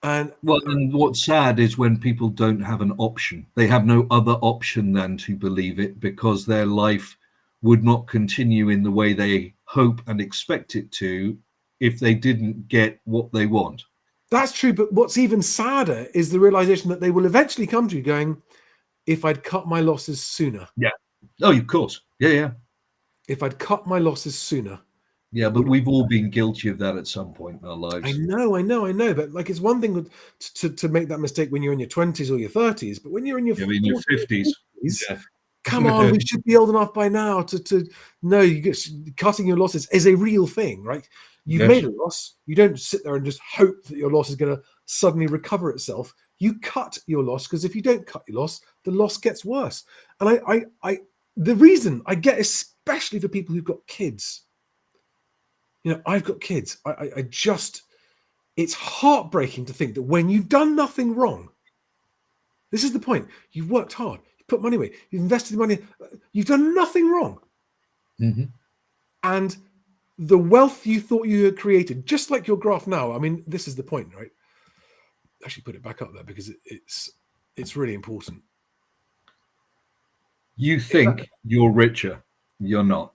And what's sad is when people don't have an option. They have no other option than to believe it, because their life would not continue in the way they hope and expect it to if they didn't get what they want. That's true, but what's even sadder is the realization that they will eventually come to you going, if I'd cut my losses sooner. Yeah. Oh, of course. Yeah. If I'd cut my losses sooner. Yeah, but we've all been guilty of that at some point in our lives. I know. But like, it's one thing to make that mistake when you're in your 20s or your 30s, but when you're in your 50s, come on, we should be old enough by now to know cutting your losses is a real thing, right? You've made a loss. You don't sit there and just hope that your loss is going to suddenly recover itself. You cut your loss, because if you don't cut your loss, the loss gets worse. And the reason I get, especially for people who've got kids, I've got kids. It's heartbreaking to think that when you've done nothing wrong, this is the point. You've worked hard. You put money away. You've invested money. You've done nothing wrong. Mm-hmm. And the wealth you thought you had created, just like your graph now. I mean, this is the point, right? Actually, put it back up there because it's really important. You think you're richer. You're not.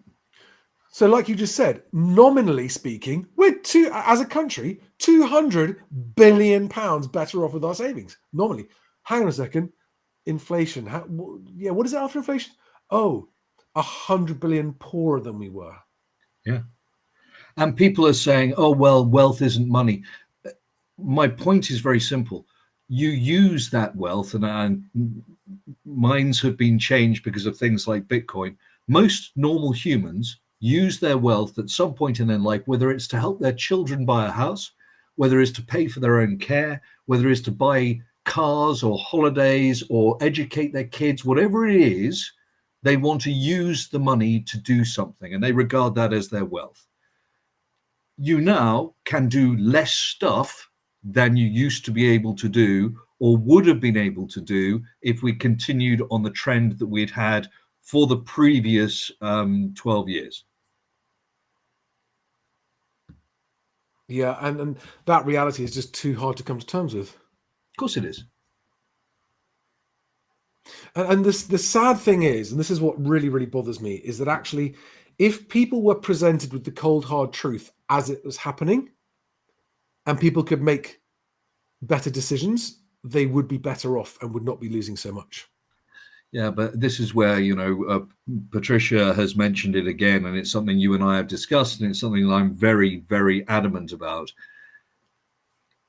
So like you just said, nominally speaking, we're as a country, £200 billion better off with our savings. Normally. Hang on a second. Inflation. What is it after inflation? 100 billion poorer than we were. Yeah. And people are saying, oh, well, wealth isn't money. My point is very simple. You use that wealth, and minds have been changed because of things like Bitcoin. Most normal humans use their wealth at some point in their life, whether it's to help their children buy a house, whether it's to pay for their own care, whether it's to buy cars or holidays or educate their kids, whatever it is, they want to use the money to do something, and they regard that as their wealth. You now can do less stuff than you used to be able to do or would have been able to do if we continued on the trend that we'd had for the previous 12 years. Yeah, and that reality is just too hard to come to terms with. Of course it is. And this the sad thing is, and this is what really, really bothers me, is that actually, if people were presented with the cold, hard truth as it was happening, and people could make better decisions, they would be better off and would not be losing so much. Yeah, but this is where, Patricia has mentioned it again, and it's something you and I have discussed, and it's something that I'm very, very adamant about.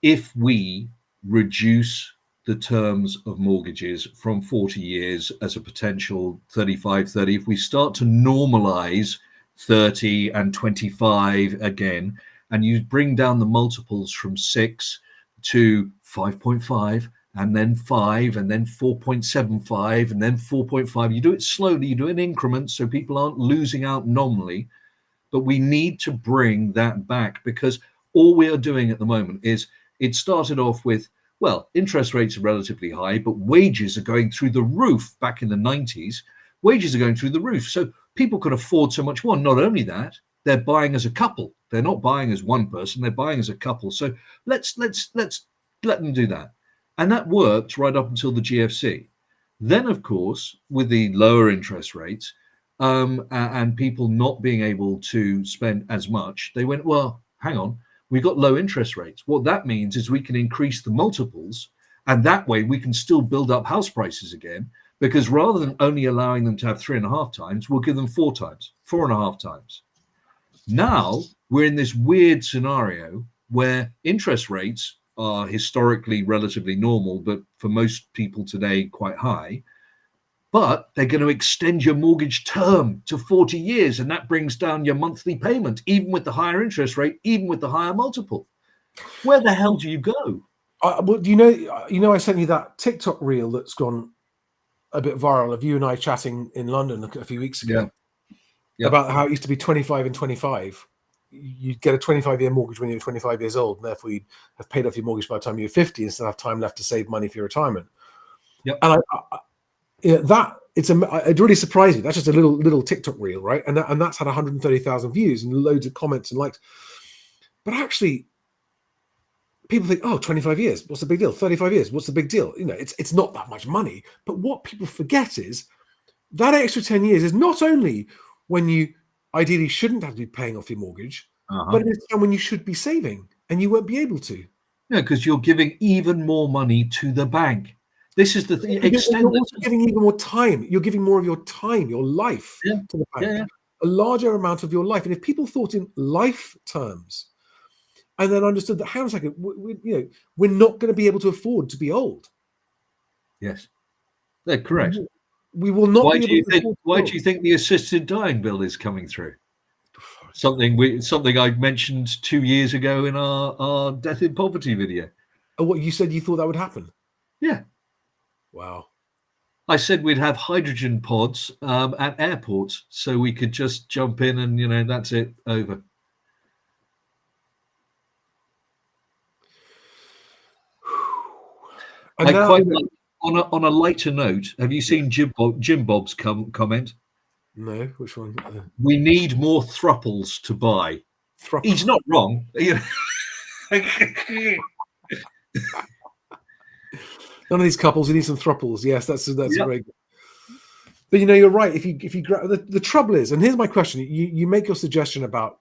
If we reduce the terms of mortgages from 40 years as a potential 35, 30, if we start to normalize 30 and 25 again, and you bring down the multiples from 6 to 5.5, and then 5, and then 4.75, and then 4.5. You do it slowly, you do it in increments so people aren't losing out nominally. But we need to bring that back, because all we are doing at the moment is, it started off with, well, interest rates are relatively high, but wages are going through the roof. Back in the 90s, wages are going through the roof. So people can afford so much more. Not only that, they're buying as a couple. They're not buying as one person, they're buying as a couple. So let's let them do that. And that worked right up until the GFC. Then, of course, with the lower interest rates and people not being able to spend as much, they went, well, hang on, we got low interest rates. What that means is we can increase the multiples, and that way we can still build up house prices again, because rather than only allowing them to have 3.5 times, we'll give them 4 times, 4.5 times. Now we're in this weird scenario where interest rates are historically relatively normal, but for most people today quite high. But they're going to extend your mortgage term to 40 years, and that brings down your monthly payment, even with the higher interest rate, even with the higher multiple. Where the hell do you go? Well, I sent you that TikTok reel that's gone a bit viral of you and I chatting in London a few weeks ago about how it used to be 25 and 25. You'd get a 25-year mortgage when you're 25 years old, and therefore you'd have paid off your mortgage by the time you're 50 and still have time left to save money for your retirement. Yep. And it really surprised me. That's just a little TikTok reel, right? And that's had 130,000 views and loads of comments and likes. But actually, people think, oh, 25 years, what's the big deal? 35 years, what's the big deal? It's not that much money. But what people forget is that extra 10 years is not only when you ideally shouldn't have to be paying off your mortgage, but it's time when you should be saving, and you won't be able to. Yeah, because you're giving even more money to the bank. This is the thing. You're also giving even more time. You're giving more of your time, your life to the bank. Yeah. A larger amount of your life. And if people thought in life terms, and then understood that, hang on a second, we're not going to be able to afford to be old. Yes, they're correct. We will not. Why do you think the assisted dying bill is coming through? Something I mentioned 2 years ago in our Death in Poverty video. Oh, what you said? You thought that would happen? Yeah. Wow. I said we'd have hydrogen pods at airports, so we could just jump in and that's it, over. And I quite like, on a lighter note, have you seen Jim Bob's comment? No, which one? We need more thruples to buy. He's not wrong. None of these couples, we need some thruples. Yes, that's great. But you're right. If you the trouble is, and here's my question: you make your suggestion about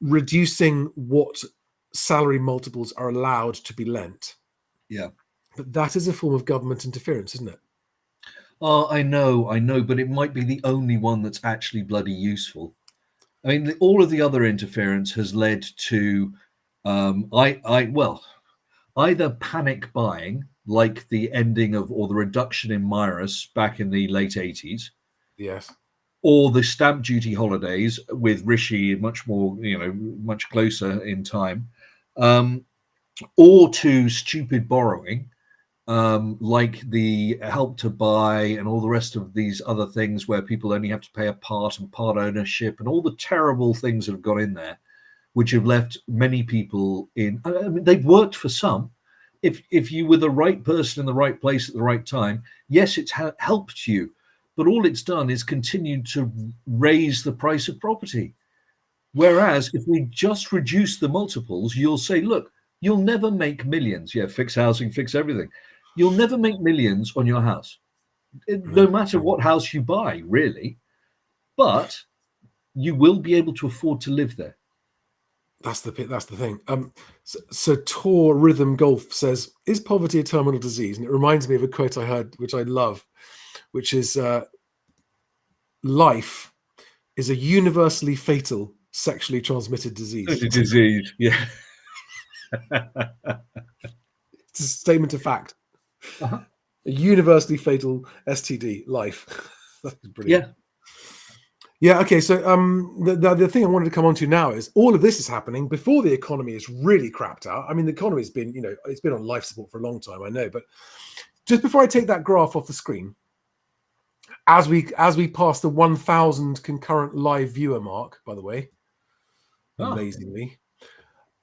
reducing what salary multiples are allowed to be lent. Yeah, but that is a form of government interference, isn't it? Oh, I know, but it might be the only one that's actually bloody useful. I mean, all of the other interference has led to, either panic buying, like the ending of or the reduction in Miras back in the late 80s. Yes. Or the stamp duty holidays with Rishi much more, much closer in time, or to stupid borrowing. Like the Help to Buy and all the rest of these other things where people only have to pay a part and part ownership and all the terrible things that have gone in there, which have left many people in. I mean, they've worked for some, if you were the right person in the right place at the right time, yes, it's helped you, but all it's done is continued to raise the price of property. Whereas if we just reduce the multiples, you'll say, look, you'll never make millions. Yeah, fix housing, fix everything. You'll never make millions on your house, no matter what house you buy, really. But you will be able to afford to live there. That's the thing. So Tor Rhythm Golf says, "Is poverty a terminal disease?" And it reminds me of a quote I heard, which I love, which is, "Life is a universally fatal sexually transmitted disease." It's a disease, yeah. It's a statement of fact. Uh-huh. A universally fatal STD, life. That's brilliant. Yeah. Yeah. Okay. So the thing I wanted to come on to now is all of this is happening before the economy is really crapped out. I mean, the economy's been, it's been on life support for a long time, I know, but just before I take that graph off the screen, as we pass the 1,000 concurrent live viewer mark, by the way, amazingly,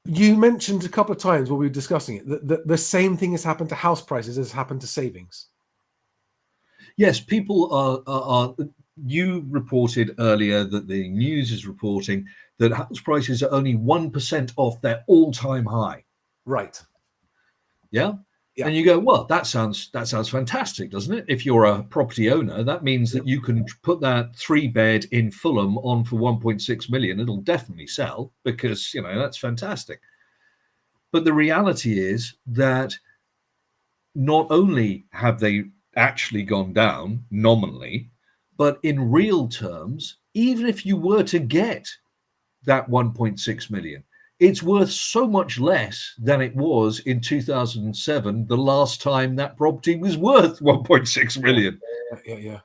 you mentioned a couple of times while we were discussing it that the same thing has happened to house prices as happened to savings. Yes, people are. You reported earlier that the news is reporting that house prices are only 1% off their all-time high. Right. Yeah? Yeah. And you go, well, that sounds fantastic, doesn't it? If you're a property owner, that means that you can put that 3-bed in Fulham on for 1.6 million. It'll definitely sell because, that's fantastic. But the reality is that not only have they actually gone down nominally, but in real terms, even if you were to get that 1.6 million, it's worth so much less than it was in 2007, the last time that property was worth 1.6 million. Yeah.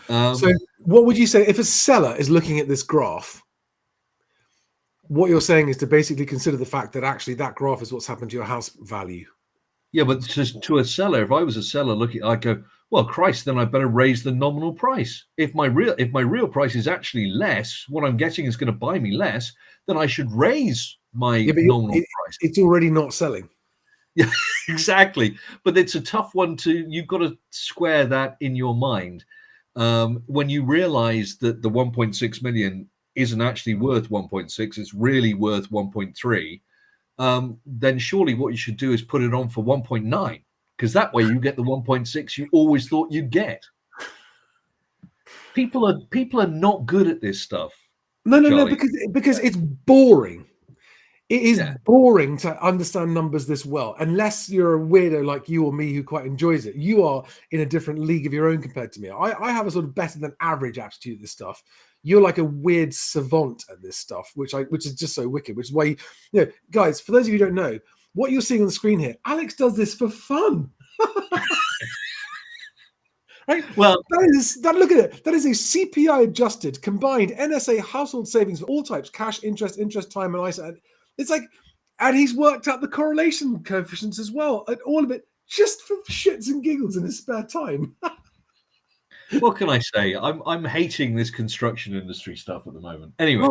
So what would you say if a seller is looking at this graph? What you're saying is to basically consider the fact that actually that graph is what's happened to your house value. Yeah, but to a seller, if I was a seller looking, I'd go, well, Christ, then I better raise the nominal price. If my real price is actually less, what I'm getting is going to buy me less, then I should raise my nominal price. It's already not selling. Yeah, exactly. But it's a tough one you've got to square that in your mind. When you realize that the 1.6 million isn't actually worth 1.6, it's really worth 1.3. Then surely what you should do is put it on for 1.9, because that way you get the 1.6 you always thought you'd get. People are not good at this stuff. No, because it's boring. It is boring to understand numbers this well, unless you're a weirdo like you or me who quite enjoys it. You are in a different league of your own compared to me. I have a sort of better than average aptitude at this stuff. You're like a weird savant at this stuff, which is just so wicked. Which is why, guys, for those of you who don't know, what you're seeing on the screen here, Alex does this for fun. Right? Well, look at it. That is a CPI adjusted combined NSA household savings for all types: cash, interest, time, and ISA. It's like, and he's worked out the correlation coefficients as well, and all of it just for shits and giggles in his spare time. What can I say? I'm hating this construction industry stuff at the moment. Anyway,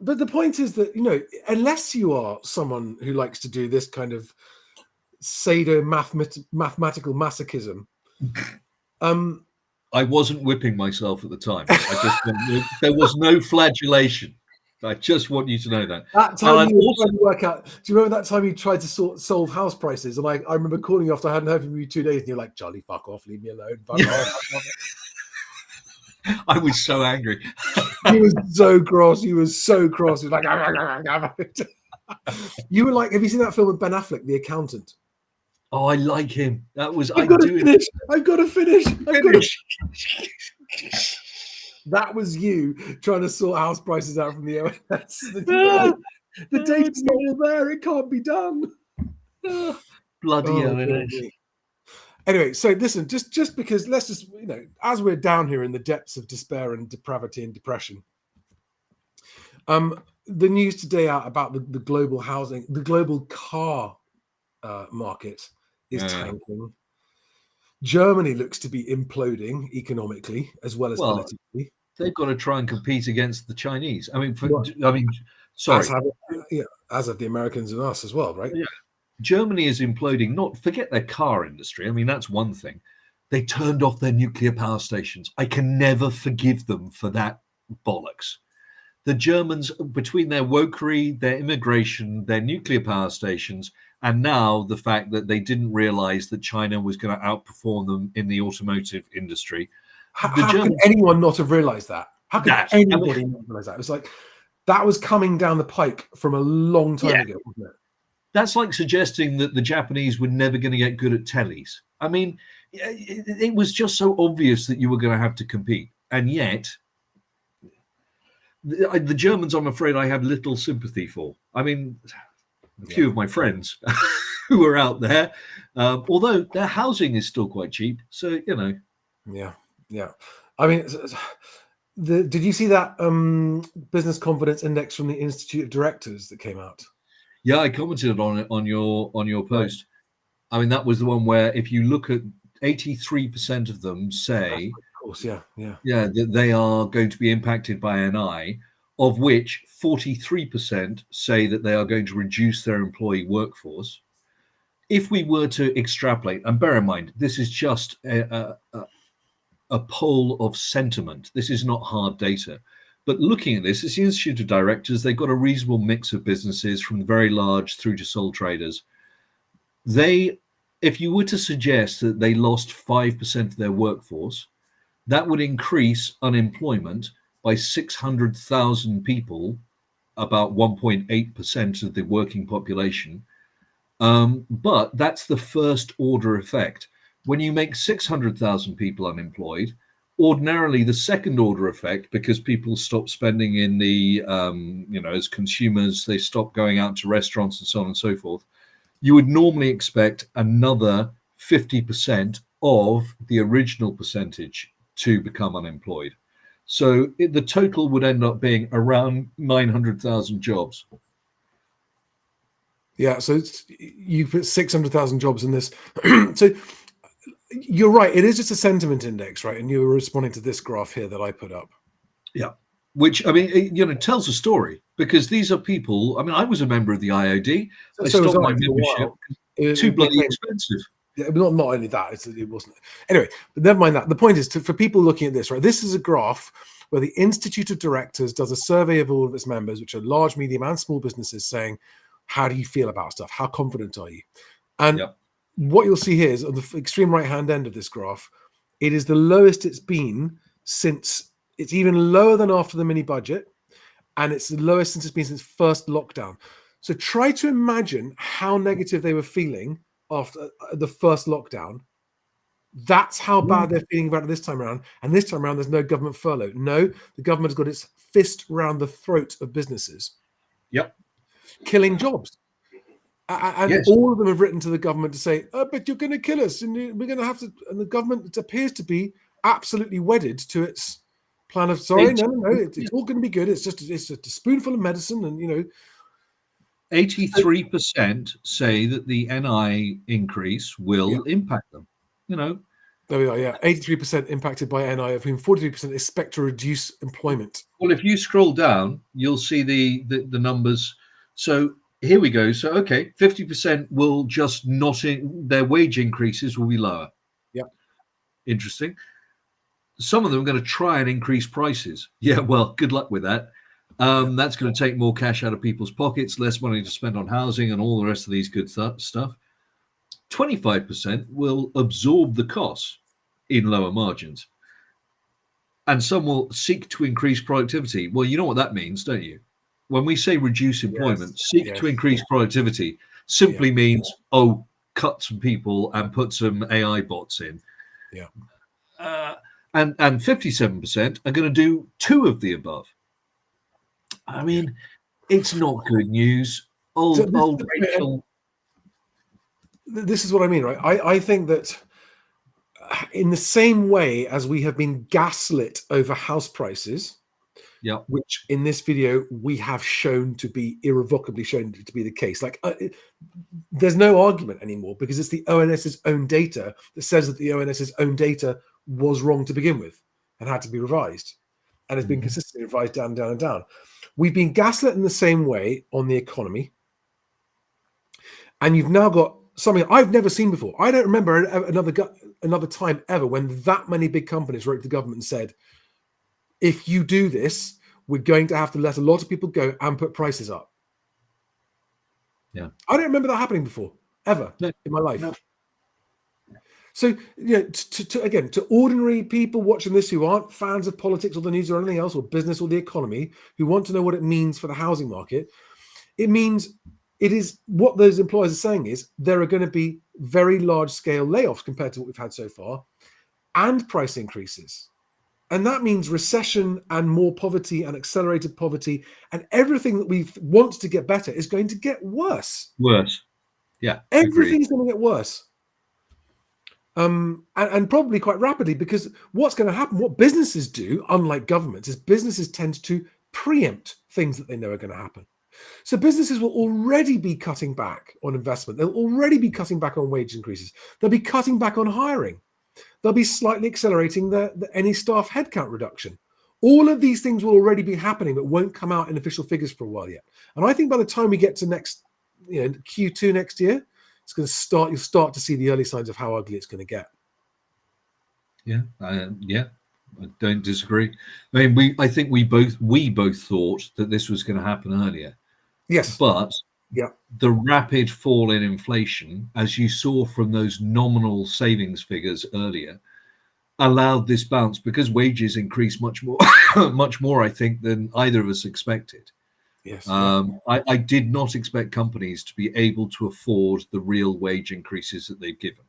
but the point is that unless you are someone who likes to do this kind of mathematical masochism, I wasn't whipping myself at the time. There was no flagellation. I just want you to know that. That time you were trying to work out. Do you remember that time you tried to solve house prices? And I remember calling you after I hadn't heard from you 2 days, and you're like, "Charlie, fuck off, leave me alone." Fuck off. I was so angry. He was so cross. He was like, you were like, have you seen that film with Ben Affleck, The Accountant? Oh, I like him. That was. I've got to finish. That was you trying to sort house prices out from the OS. The data's not all there. It can't be done. Bloody OS. Anyway, so listen, just because let's just, as we're down here in the depths of despair and depravity and depression, the news today out about the global the global car market is tanking. Germany looks to be imploding economically as well as politically. They've got to try and compete against the Chinese. Sorry. As have the Americans and us as well, right? Yeah. Germany is imploding. Not forget their car industry. I mean, that's one thing. They turned off their nuclear power stations. I can never forgive them for that bollocks. The Germans, between their wokery, their immigration, their nuclear power stations, and now the fact that they didn't realize that China was going to outperform them in the automotive industry. The How can Germans, anyone not have realized that? How can I mean, anybody not realize that? It was like that was coming down the pike from a long time Yeah. ago, wasn't it? that's like suggesting that the Japanese were never going to get good at tellies. I mean, it was just so obvious that you were going to have to compete. And yet, the Germans, I'm afraid, I have little sympathy for. I mean, a few of my friends who are out there, although their housing is still quite cheap. So, you know. Yeah. I mean, did you see that business confidence index from the Institute of Directors that came out? Yeah, I commented on it on your post. I mean, that was the one where if you look at 83% of them say, Of course, yeah. that they are going to be impacted by NI, of which 43% say that they are going to reduce their employee workforce. If we were to extrapolate, and bear in mind, this is just a poll of sentiment. This is not hard data. But looking at this, it's the Institute of Directors. They've got a reasonable mix of businesses from very large through to sole traders. If you were to suggest that they lost 5% of their workforce, that would increase unemployment by 600,000 people, about 1.8% of the working population. But that's the first order effect. When you make 600,000 people unemployed, ordinarily the second order effect, because people stop spending in the, as consumers, they stop going out to restaurants and so on and so forth, you would normally expect another 50% of the original percentage to become unemployed. So the total would end up being around 900,000 jobs. Yeah, so you put 600,000 jobs in this. So you're right. It is just a sentiment index, right? And you were responding to this graph here that I put up. Yeah, which I mean, it tells a story because these are people. I mean, I was a member of the IOD. I stopped my membership. Too bloody expensive. Yeah, but not only that, it wasn't. Anyway, but never mind that. The point is, for people looking at this, right? This is a graph where the Institute of Directors does a survey of all of its members, which are large, medium, and small businesses, saying, "How do you feel about stuff? How confident are you?" And what you'll see here is on the extreme right-hand end of this graph, it is the lowest it's been since. It's even lower than after the mini budget, and it's the lowest since it's been since first lockdown. So try to imagine how negative they were feeling after the first lockdown. That's how bad they're feeling about it this time around. And this time around, there's no government furlough. No, the government has got its fist round the throat of businesses. Yep. Killing jobs. And all of them have written to the government to say, "Oh, but you're going to kill us, and we're going to have to." And the government appears to be absolutely wedded to its plan of, "Sorry, no, it's all going to be good. It's just a spoonful of medicine," and 83% say that the NI increase will impact them. There we are. Yeah, 83% impacted by NI, of whom 43% expect to reduce employment. Well, if you scroll down, you'll see the numbers. So here we go. So, okay, 50% will just not their wage increases will be lower. Yeah. Interesting. Some of them are going to try and increase prices. Yeah, well, good luck with that. That's going to take more cash out of people's pockets, less money to spend on housing and all the rest of these good stuff. 25% will absorb the costs in lower margins. And some will seek to increase productivity. Well, you know what that means, don't you? When we say reduce employment, seek to increase productivity simply means, cut some people and put some AI bots in. Yeah. And 57% are going to do two of the above. I mean, it's not good news. Old Rachel. This is what I mean, right? I think that in the same way as we have been gaslit over house prices, which in this video we have shown to be irrevocably shown to be the case. Like, there's no argument anymore because it's the ONS's own data that says that the ONS's own data was wrong to begin with and had to be revised, and has been consistently revised down, down, and down. We've been gaslit in the same way on the economy, And you've now got something I've never seen before. I don't remember another time ever when that many big companies wrote to the government and said, if you do this, we're going to have to let a lot of people go and put prices up. Yeah. I don't remember that happening before, ever in my life. No. So, again, to ordinary people watching this who aren't fans of politics or the news or anything else, or business or the economy, who want to know what it means for the housing market, it means it is what those employers are saying is there are going to be very large scale layoffs compared to what we've had so far, and price increases. And that means recession and more poverty and accelerated poverty, and everything that we want to get better is going to get worse. Worse. Yeah. Everything's going to get worse. And probably quite rapidly, because what's going to happen, what businesses do, unlike governments, is businesses tend to preempt things that they know are going to happen. So businesses will already be cutting back on investment. They'll already be cutting back on wage increases. They'll be cutting back on hiring. They'll be slightly accelerating any staff headcount reduction. All of these things will already be happening, but won't come out in official figures for a while yet. And I think by the time we get to Q2 next year, it's going to start. You'll start to see the early signs of how ugly it's going to get. Yeah, I don't disagree. I mean, I think we both thought that this was going to happen earlier. Yes, but yeah, the rapid fall in inflation, as you saw from those nominal savings figures earlier, allowed this bounce because wages increased much more, much more, I think, than either of us expected. Yes. I did not expect companies to be able to afford the real wage increases that they've given.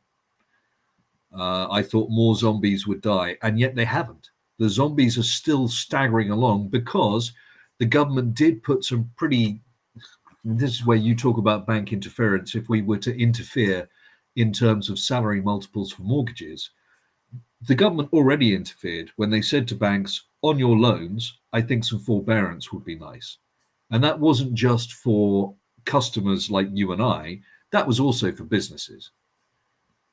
I thought more zombies would die, and yet they haven't. The zombies are still staggering along because the government did put some pretty... This is where you talk about bank interference. If we were to interfere in terms of salary multiples for mortgages, the government already interfered when they said to banks, on your loans, I think some forbearance would be nice. And that wasn't just for customers like you and I, that was also for businesses.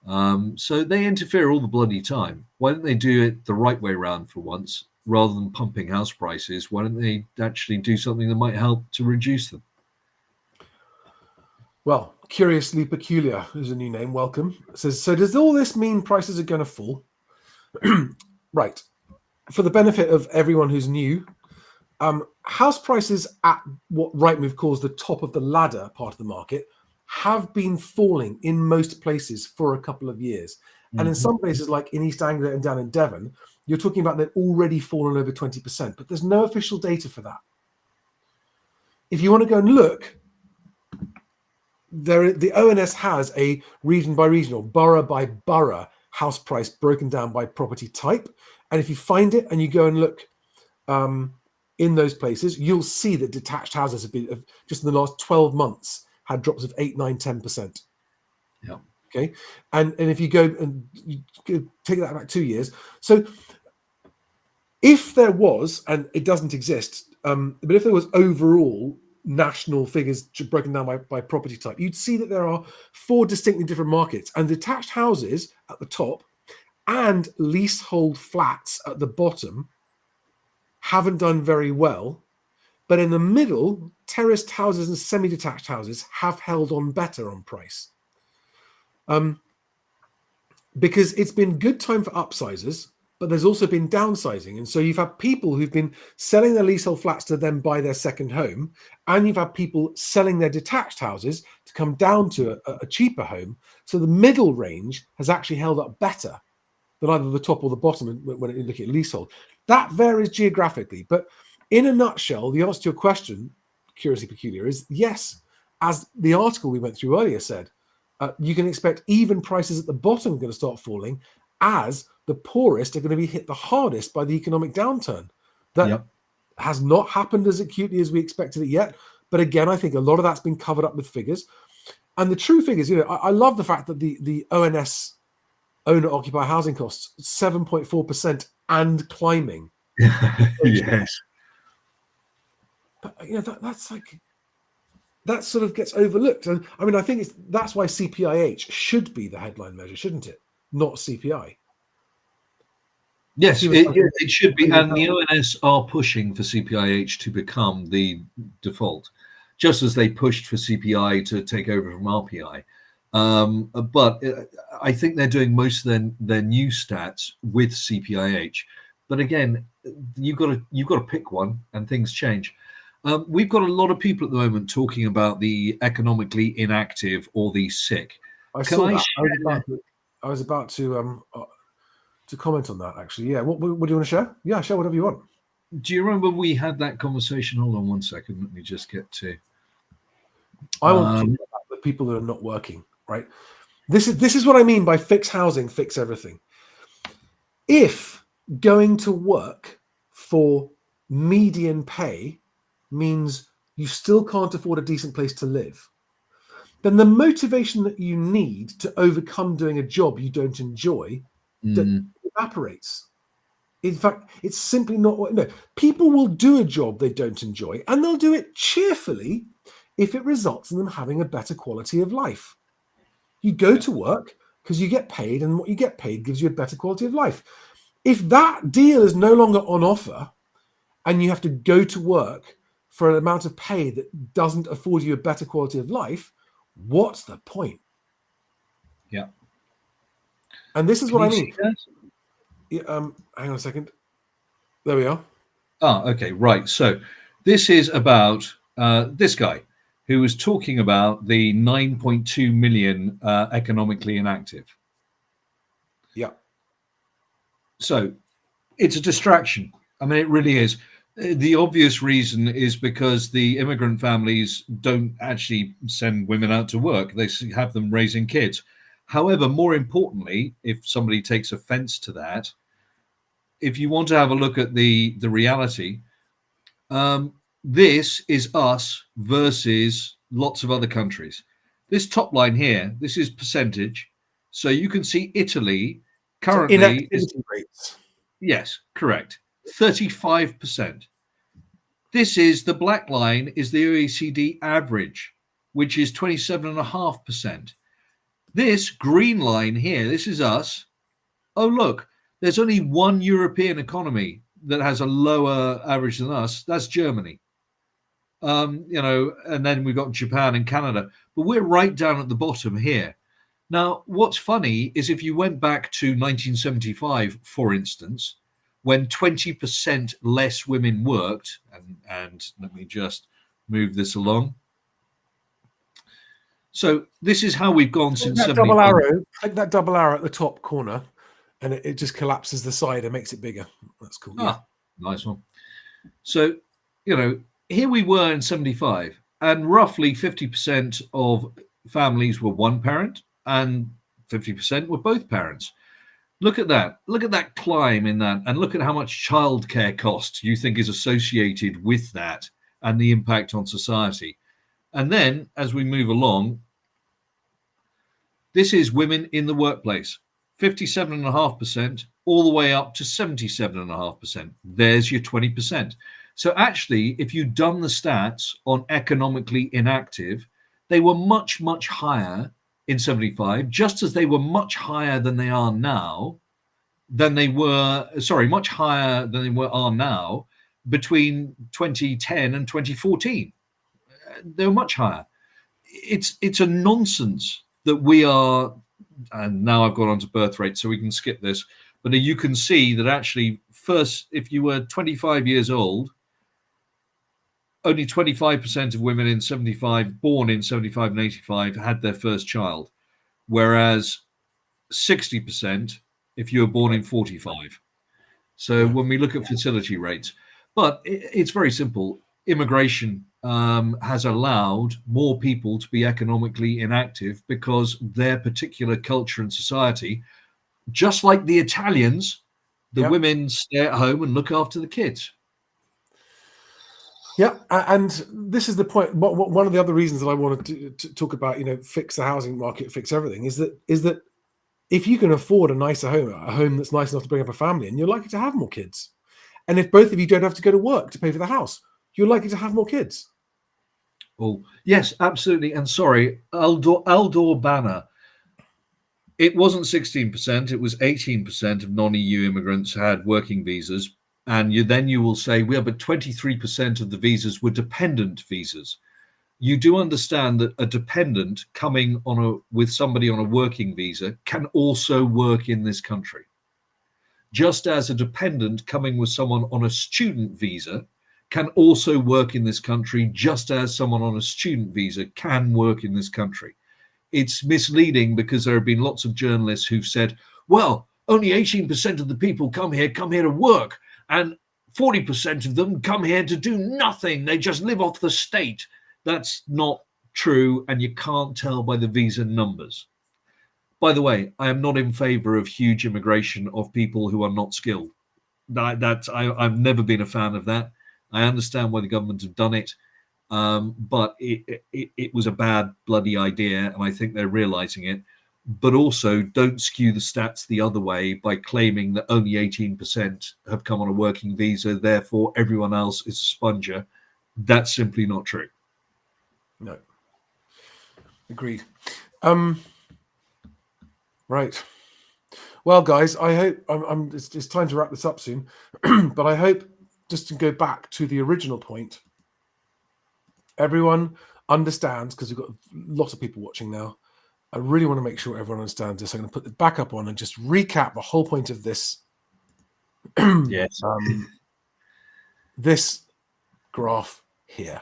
So they interfere all the bloody time. Why don't they do it the right way around for once, rather than pumping house prices? Why don't they actually do something that might help to reduce them? Well, Curiously Peculiar is a new name. Welcome. It says, so does all this mean prices are going to fall? Right. For the benefit of everyone who's new, house prices at what Rightmove calls the top of the ladder part of the market have been falling in most places for a couple of years. And in some places, like in East Anglia and down in Devon, you're talking about they've already fallen over 20%, but there's no official data for that. If you want to go and look, the ONS has a region by region or borough by borough house price broken down by property type. And if you find it and you go and look in those places, you'll see that detached houses have been, just in the last 12 months, had drops of 8, 9, 10%. Yeah. Okay. And if you go and you take that back 2 years. So if there was, and it doesn't exist, but if there was overall national figures broken down by property type, you'd see that there are 4 distinctly different markets, and detached houses at the top and leasehold flats at the bottom haven't done very well. But in the middle, terraced houses and semi-detached houses have held on better on price. Because it's been good time for upsizers, but there's also been downsizing. And so you've had people who've been selling their leasehold flats to then buy their second home, and you've had people selling their detached houses to come down to a cheaper home. So the middle range has actually held up better than either the top or the bottom when you look at leasehold. That varies geographically, but in a nutshell, the answer to your question, Curiously Peculiar, is yes. As the article we went through earlier said, you can expect even prices at the bottom are going to start falling, as the poorest are going to be hit the hardest by the economic downturn. That has not happened as acutely as we expected it yet. But again, I think a lot of that's been covered up with figures. And the true figures, I love the fact that the ONS owner-occupier housing costs 7.4% and climbing. Yes. But that's like, that sort of gets overlooked. And I mean, I think that's why CPIH should be the headline measure, shouldn't it? Not CPI. Yes, it should be. And the ONS are pushing for CPIH to become the default. just as they pushed for CPI to take over from RPI. But I think they're doing most of their new stats with CPIH. But again, you've got to pick one, and things change. We've got a lot of people at the moment talking about the economically inactive or the sick. saw that. I was about to comment on that, actually. Yeah. What do you want to share? Yeah, share whatever you want. Do you remember we had that conversation? Hold on one second. Let me just get to. I want to talk about the people that are not working. Right. This is what I mean by fix housing, fix everything. If going to work for median pay means you still can't afford a decent place to live, then the motivation that you need to overcome doing a job you don't enjoy evaporates. In fact, it's simply not. No, people will do a job they don't enjoy, and they'll do it cheerfully if it results in them having a better quality of life. You go to work because you get paid, and what you get paid gives you a better quality of life. If that deal is no longer on offer and you have to go to work for an amount of pay that doesn't afford you a better quality of life, what's the point? Yeah. And this is what I mean. Yeah, hang on a second. There we are. Okay, right. So this is about this guy who was talking about the 9.2 million economically inactive. Yeah. So it's a distraction. I mean, it really is. The obvious reason is because the immigrant families don't actually send women out to work. They have them raising kids. However, more importantly, if somebody takes offense to that, if you want to have a look at the reality, this is us versus lots of other countries. This top line here, this is percentage. So you can see Italy currently inactivity rates. Yes, correct. 35%. This is the black line is the OECD average, which is 27.5%. This green line here, this is us. Oh, look, there's only one European economy that has a lower average than us. That's Germany. And then we've got Japan and Canada, but we're right down at the bottom here. Now, what's funny is if you went back to 1975, for instance, when 20% less women worked, and let me just move this along. So this is how we've gone since that 75. double arrow. Click that double arrow at the top corner, and it just collapses the side and makes it bigger. That's cool. Yeah. Nice one. So, here we were in 75, and roughly 50% of families were one parent and 50% were both parents. Look at that. Look at that climb in that, and look at how much childcare cost you think is associated with that and the impact on society. And then as we move along, this is women in the workplace, 57.5%, all the way up to 77.5%. There's your 20%. So actually, if you'd done the stats on economically inactive, they were much, much higher in 75, just as they were much higher than they are now, much higher than they are now between 2010 and 2014. They were much higher. It's a nonsense that we are, and now I've gone on to birth rate, so we can skip this, but you can see that actually first, if you were 25 years old, only 25% of women born in 75 and 85 had their first child, whereas 60% if you were born in 45. So when we look at fertility rates, but it's very simple. Immigration has allowed more people to be economically inactive because their particular culture and society, just like the Italians, the women stay at home and look after the kids. Yeah, and this is the point. One of the other reasons that I wanted to talk about, fix the housing market, fix everything, is that if you can afford a nicer home, a home that's nice enough to bring up a family, and you're likely to have more kids. And if both of you don't have to go to work to pay for the house, you're likely to have more kids. Oh, yes, absolutely. And sorry, Aldor Banner. It wasn't 16%, it was 18% of non-EU immigrants had working visas. And then you will say, well, but 23% of the visas were dependent visas. you do understand that a dependent coming with somebody on a working visa can also work in this country. Just as a dependent coming with someone on a student visa can also work in this country, just as someone on a student visa can work in this country. It's misleading because there have been lots of journalists who've said, well, only 18% of the people come here to work, and 40% of them come here to do nothing. They just live off the state. That's not true, and you can't tell by the visa numbers. By the way, I am not in favor of huge immigration of people who are not skilled. I've never been a fan of that. I understand why the government have done it, but it was a bad bloody idea, and I think they're realizing it. But also, don't skew the stats the other way by claiming that only 18% have come on a working visa, therefore everyone else is a sponger. That's simply not true. No. Agreed. Right. Well, guys, I hope it's time to wrap this up soon. But I hope, just to go back to the original point, everyone understands, because we've got lots of people watching now. I really want to make sure everyone understands this. I'm going to put it back up on and just recap the whole point of this. Yes. This graph here.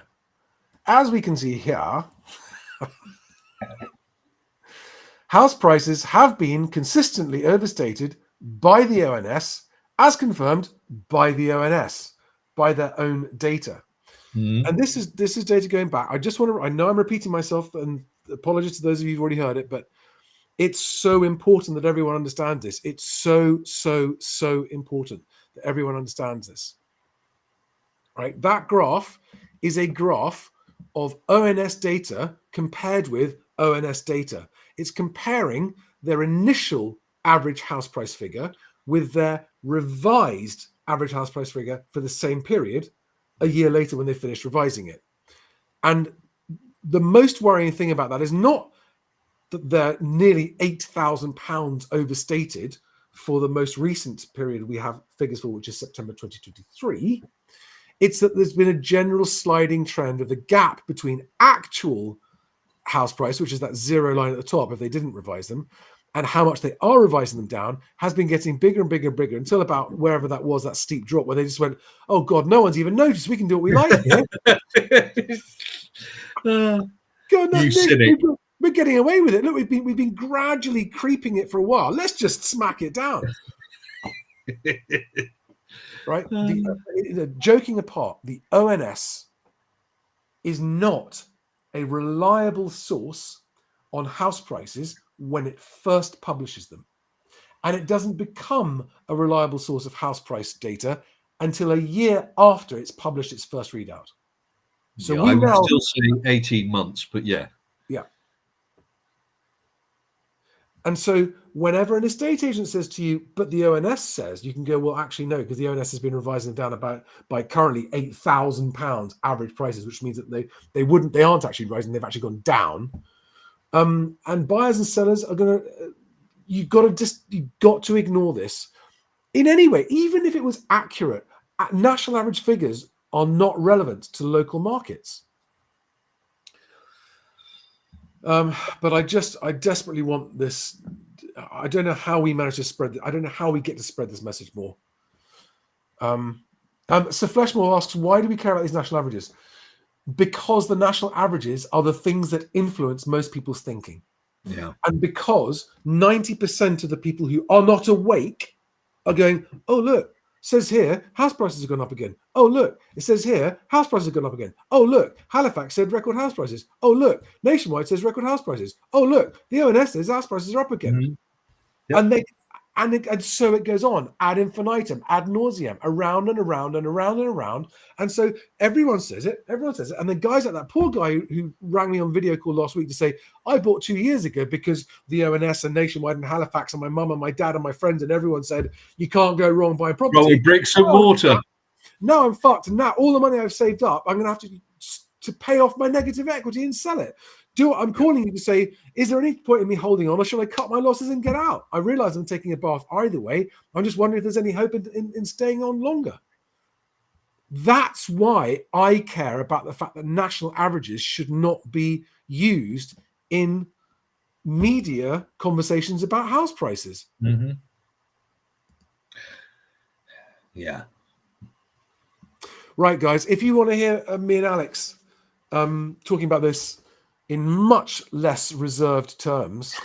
As we can see here, house prices have been consistently overstated by the ONS, as confirmed by the ONS, by their own data. And this is data going back. I know I'm repeating myself, and apologies to those of you who've already heard it, but it's so important that everyone understands this. It's so important that everyone understands this. Right? That graph is a graph of ONS data compared with ONS data. It's comparing their initial average house price figure with their revised average house price figure for the same period a year later when they finished revising it. And the most worrying thing about that is not that they're nearly £8,000 overstated for the most recent period we have figures for, which is September 2023. It's that there's been a general sliding trend of the gap between actual house price, which is that zero line at the top if they didn't revise them, and how much they are revising them down, has been getting bigger and bigger and bigger until about wherever that was, that steep drop where they just went, oh God, no one's even noticed. We can do what we like here. You cynic. We're getting away with it. Look, we've been gradually creeping it for a while. Let's just smack it down. Right? Joking apart, the ONS is not a reliable source on house prices when it first publishes them. And it doesn't become a reliable source of house price data until a year after it's published its first readout. So I would still say 18 months, but yeah. Yeah. And so whenever an estate agent says to you, but the ONS says, you can go, well, actually, no, because the ONS has been revising them down by currently £8,000 average prices, which means that they aren't actually rising, they've actually gone down. And buyers and sellers are going to, you've got to ignore this in any way, even if it was accurate. National average figures are not relevant to local markets. But I desperately want this. I don't know how we manage to spread. I don't know how we get to spread this message more. So Fleshmore asks, why do we care about these national averages? Because the national averages are the things that influence most people's thinking. Yeah. And because 90% of the people who are not awake are going, oh, look, says here, house prices have gone up again. Oh, look, it says here, house prices have gone up again. Oh, look, Halifax said record house prices. Oh, look, Nationwide says record house prices. Oh, look, the ONS says house prices are up again. Mm-hmm. Yep. And so it goes on, ad infinitum, ad nauseam, around and around and around and around. And so everyone says it. And the guys like that poor guy who rang me on video call last week to say, I bought 2 years ago because the ONS and Nationwide and Halifax and my mum and my dad and my friends and everyone said, you can't go wrong buying property. Well, bricks and mortar. Now I'm fucked. And now all the money I've saved up, I'm going to have to pay off my negative equity and sell it. I'm calling you to say, is there any point in me holding on, or should I cut my losses and get out? I realize I'm taking a bath either way. I'm just wondering if there's any hope in staying on longer. That's why I care about the fact that national averages should not be used in media conversations about house prices. Mm-hmm. Yeah. Right, guys, if you want to hear me and Alex talking about this in much less reserved terms.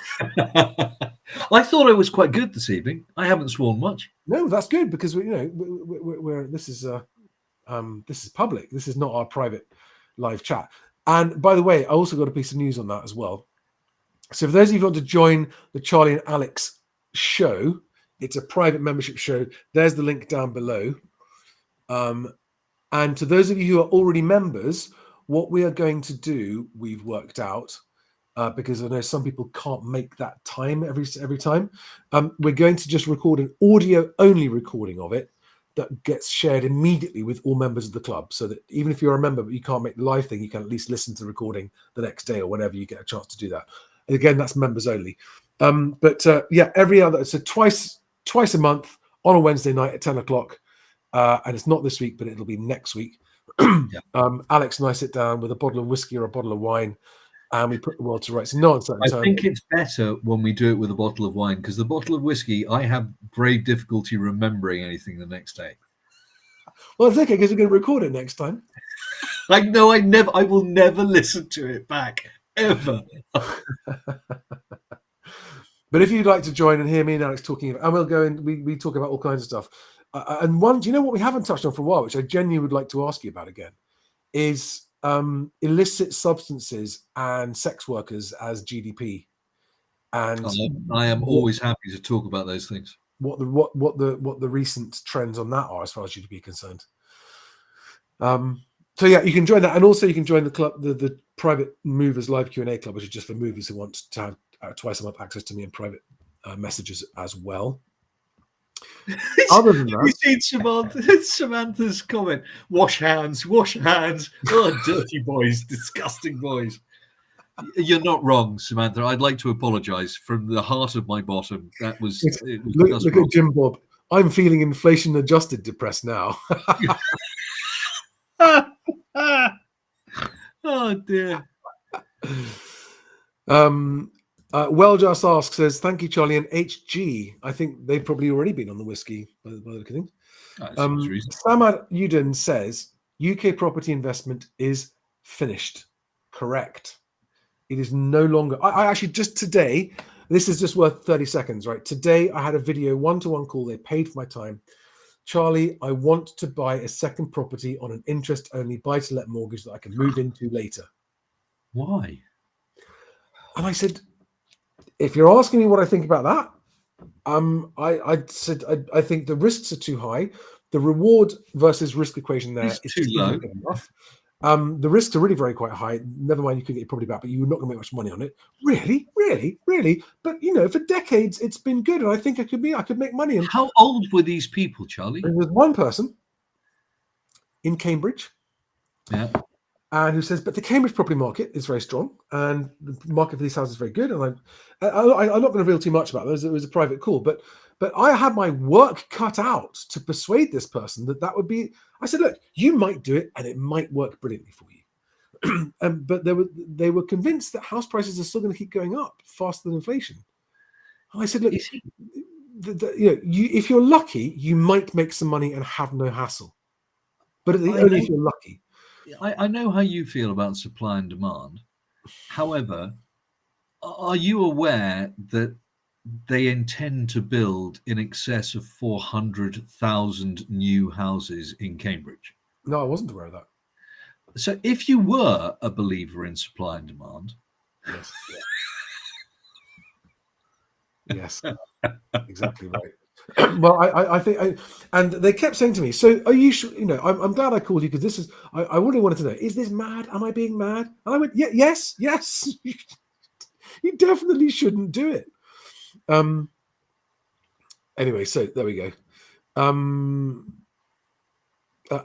I thought I was quite good this evening. I haven't sworn much. No, that's good, because this is public. This is not our private live chat. And by the way, I also got a piece of news on that as well. So for those of you who want to join the Charlie and Alex show, it's a private membership show. There's the link down below. And to those of you who are already members, what we are going to do, we've worked out, because I know some people can't make that time every time. We're going to just record an audio-only recording of it that gets shared immediately with all members of the club, so that even if you're a member but you can't make the live thing, you can at least listen to the recording the next day or whenever you get a chance to do that. And again, that's members only. Every other, so twice a month on a Wednesday night at 10 o'clock. And it's not this week, but it'll be next week. Alex and I sit down with a bottle of whiskey or a bottle of wine, and we put the world to rights. I think it's better when we do it with a bottle of wine, because the bottle of whiskey, I have grave difficulty remembering anything the next day. Well, it's okay, because we're going to record it next time. I will never listen to it back, ever. But if you'd like to join and hear me and Alex talking about, and we'll go and we talk about all kinds of stuff. And one, do you know what we haven't touched on for a while, which I genuinely would like to ask you about again, is illicit substances and sex workers as GDP. And I am always happy to talk about those things. What the recent trends on that are as far as GDP concerned. So yeah, you can join that, and also you can join the club, the private movers live Q&A club, which is just for movers who want to have twice a month access to me in private messages as well. Other than that, have you seen Samantha's comment? Wash hands. Oh, dirty boys, disgusting boys. You're not wrong, Samantha. I'd like to apologise from the heart of my bottom. That was. Look at Jim Bob. I'm feeling inflation adjusted depressed now. Oh dear. Well just asks, says, thank you, Charlie, and HG. I think they've probably already been on the whiskey by the look of things. Samad Udin says UK property investment is finished. Correct. It is no longer. I actually just today, this is just worth 30 seconds, right? Today I had a video one-to-one call. They paid for my time. Charlie, I want to buy a second property on an interest-only buy-to-let mortgage that I can move into later. Why? And I said, if you're asking me what I think about that, I said I think the risks are too high. The reward versus risk equation there is too low. Enough. The risks are really quite high. Never mind, you could get your property back, but you're not going to make much money on it. Really. But for decades it's been good, and I think I could make money. And how old were these people, Charlie? There was one person in Cambridge. Yeah. And who says, but the Cambridge property market is very strong, and the market for these houses is very good. And I'm not going to reveal too much about it. It was a private call, but I had my work cut out to persuade this person that would be. I said, look, you might do it, and it might work brilliantly for you. But they were convinced that house prices are still going to keep going up faster than inflation. And I said, look, if you're lucky, you might make some money and have no hassle. But only if you're lucky. I know how you feel about supply and demand. However, are you aware that they intend to build in excess of 400,000 new houses in Cambridge? No, I wasn't aware of that. So if you were a believer in supply and demand... Yes. Yes, exactly right. Well, I think, and they kept saying to me, so are you sure? I'm glad I called you, because this is, I really wanted to know, is this mad? Am I being mad? And I went, yes, you definitely shouldn't do it. Anyway, so there we go.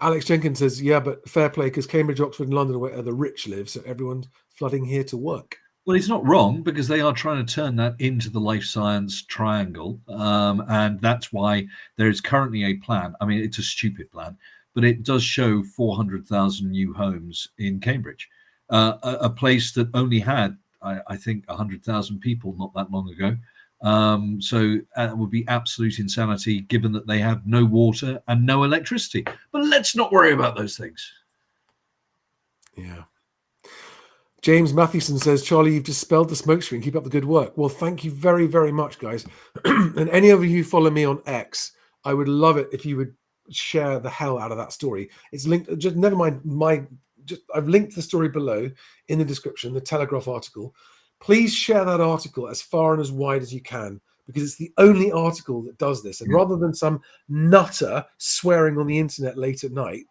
Alex Jenkins says, yeah, but fair play, because Cambridge, Oxford, and London are where the rich live, so everyone's flooding here to work. Well, he's not wrong, because they are trying to turn that into the life science triangle. And that's why there is currently a plan. I mean, it's a stupid plan, but it does show 400,000 new homes in Cambridge, a place that only had, I think, 100,000 people not that long ago. So it would be absolute insanity given that they have no water and no electricity. But let's not worry about those things. Yeah. James Mathewson says, Charlie, you've dispelled the smokescreen. Keep up the good work. Well, thank you very, very much, guys. And any of you who follow me on X, I would love it if you would share the hell out of that story. It's linked, just never mind I've linked the story below in the description, the Telegraph article. Please share that article as far and as wide as you can, because it's the only article that does this. And rather than some nutter swearing on the internet late at night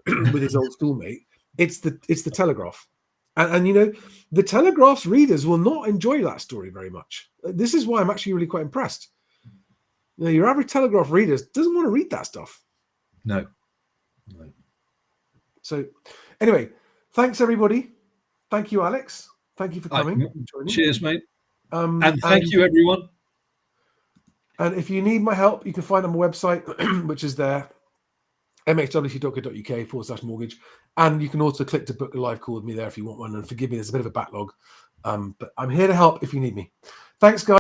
with his old schoolmate, it's the Telegraph. And you know, the Telegraph's readers will not enjoy that story very much. This is why I'm actually really quite impressed. You know, your average Telegraph reader doesn't want to read that stuff. No. So anyway, thanks everybody. Thank you, Alex. Thank you for coming and joining. Cheers, mate. And thank you, everyone. And if you need my help, you can find on my website, which is there, mhwc.co.uk/mortgage. And you can also click to book a live call with me there if you want one. And forgive me, there's a bit of a backlog. But I'm here to help if you need me. Thanks, guys.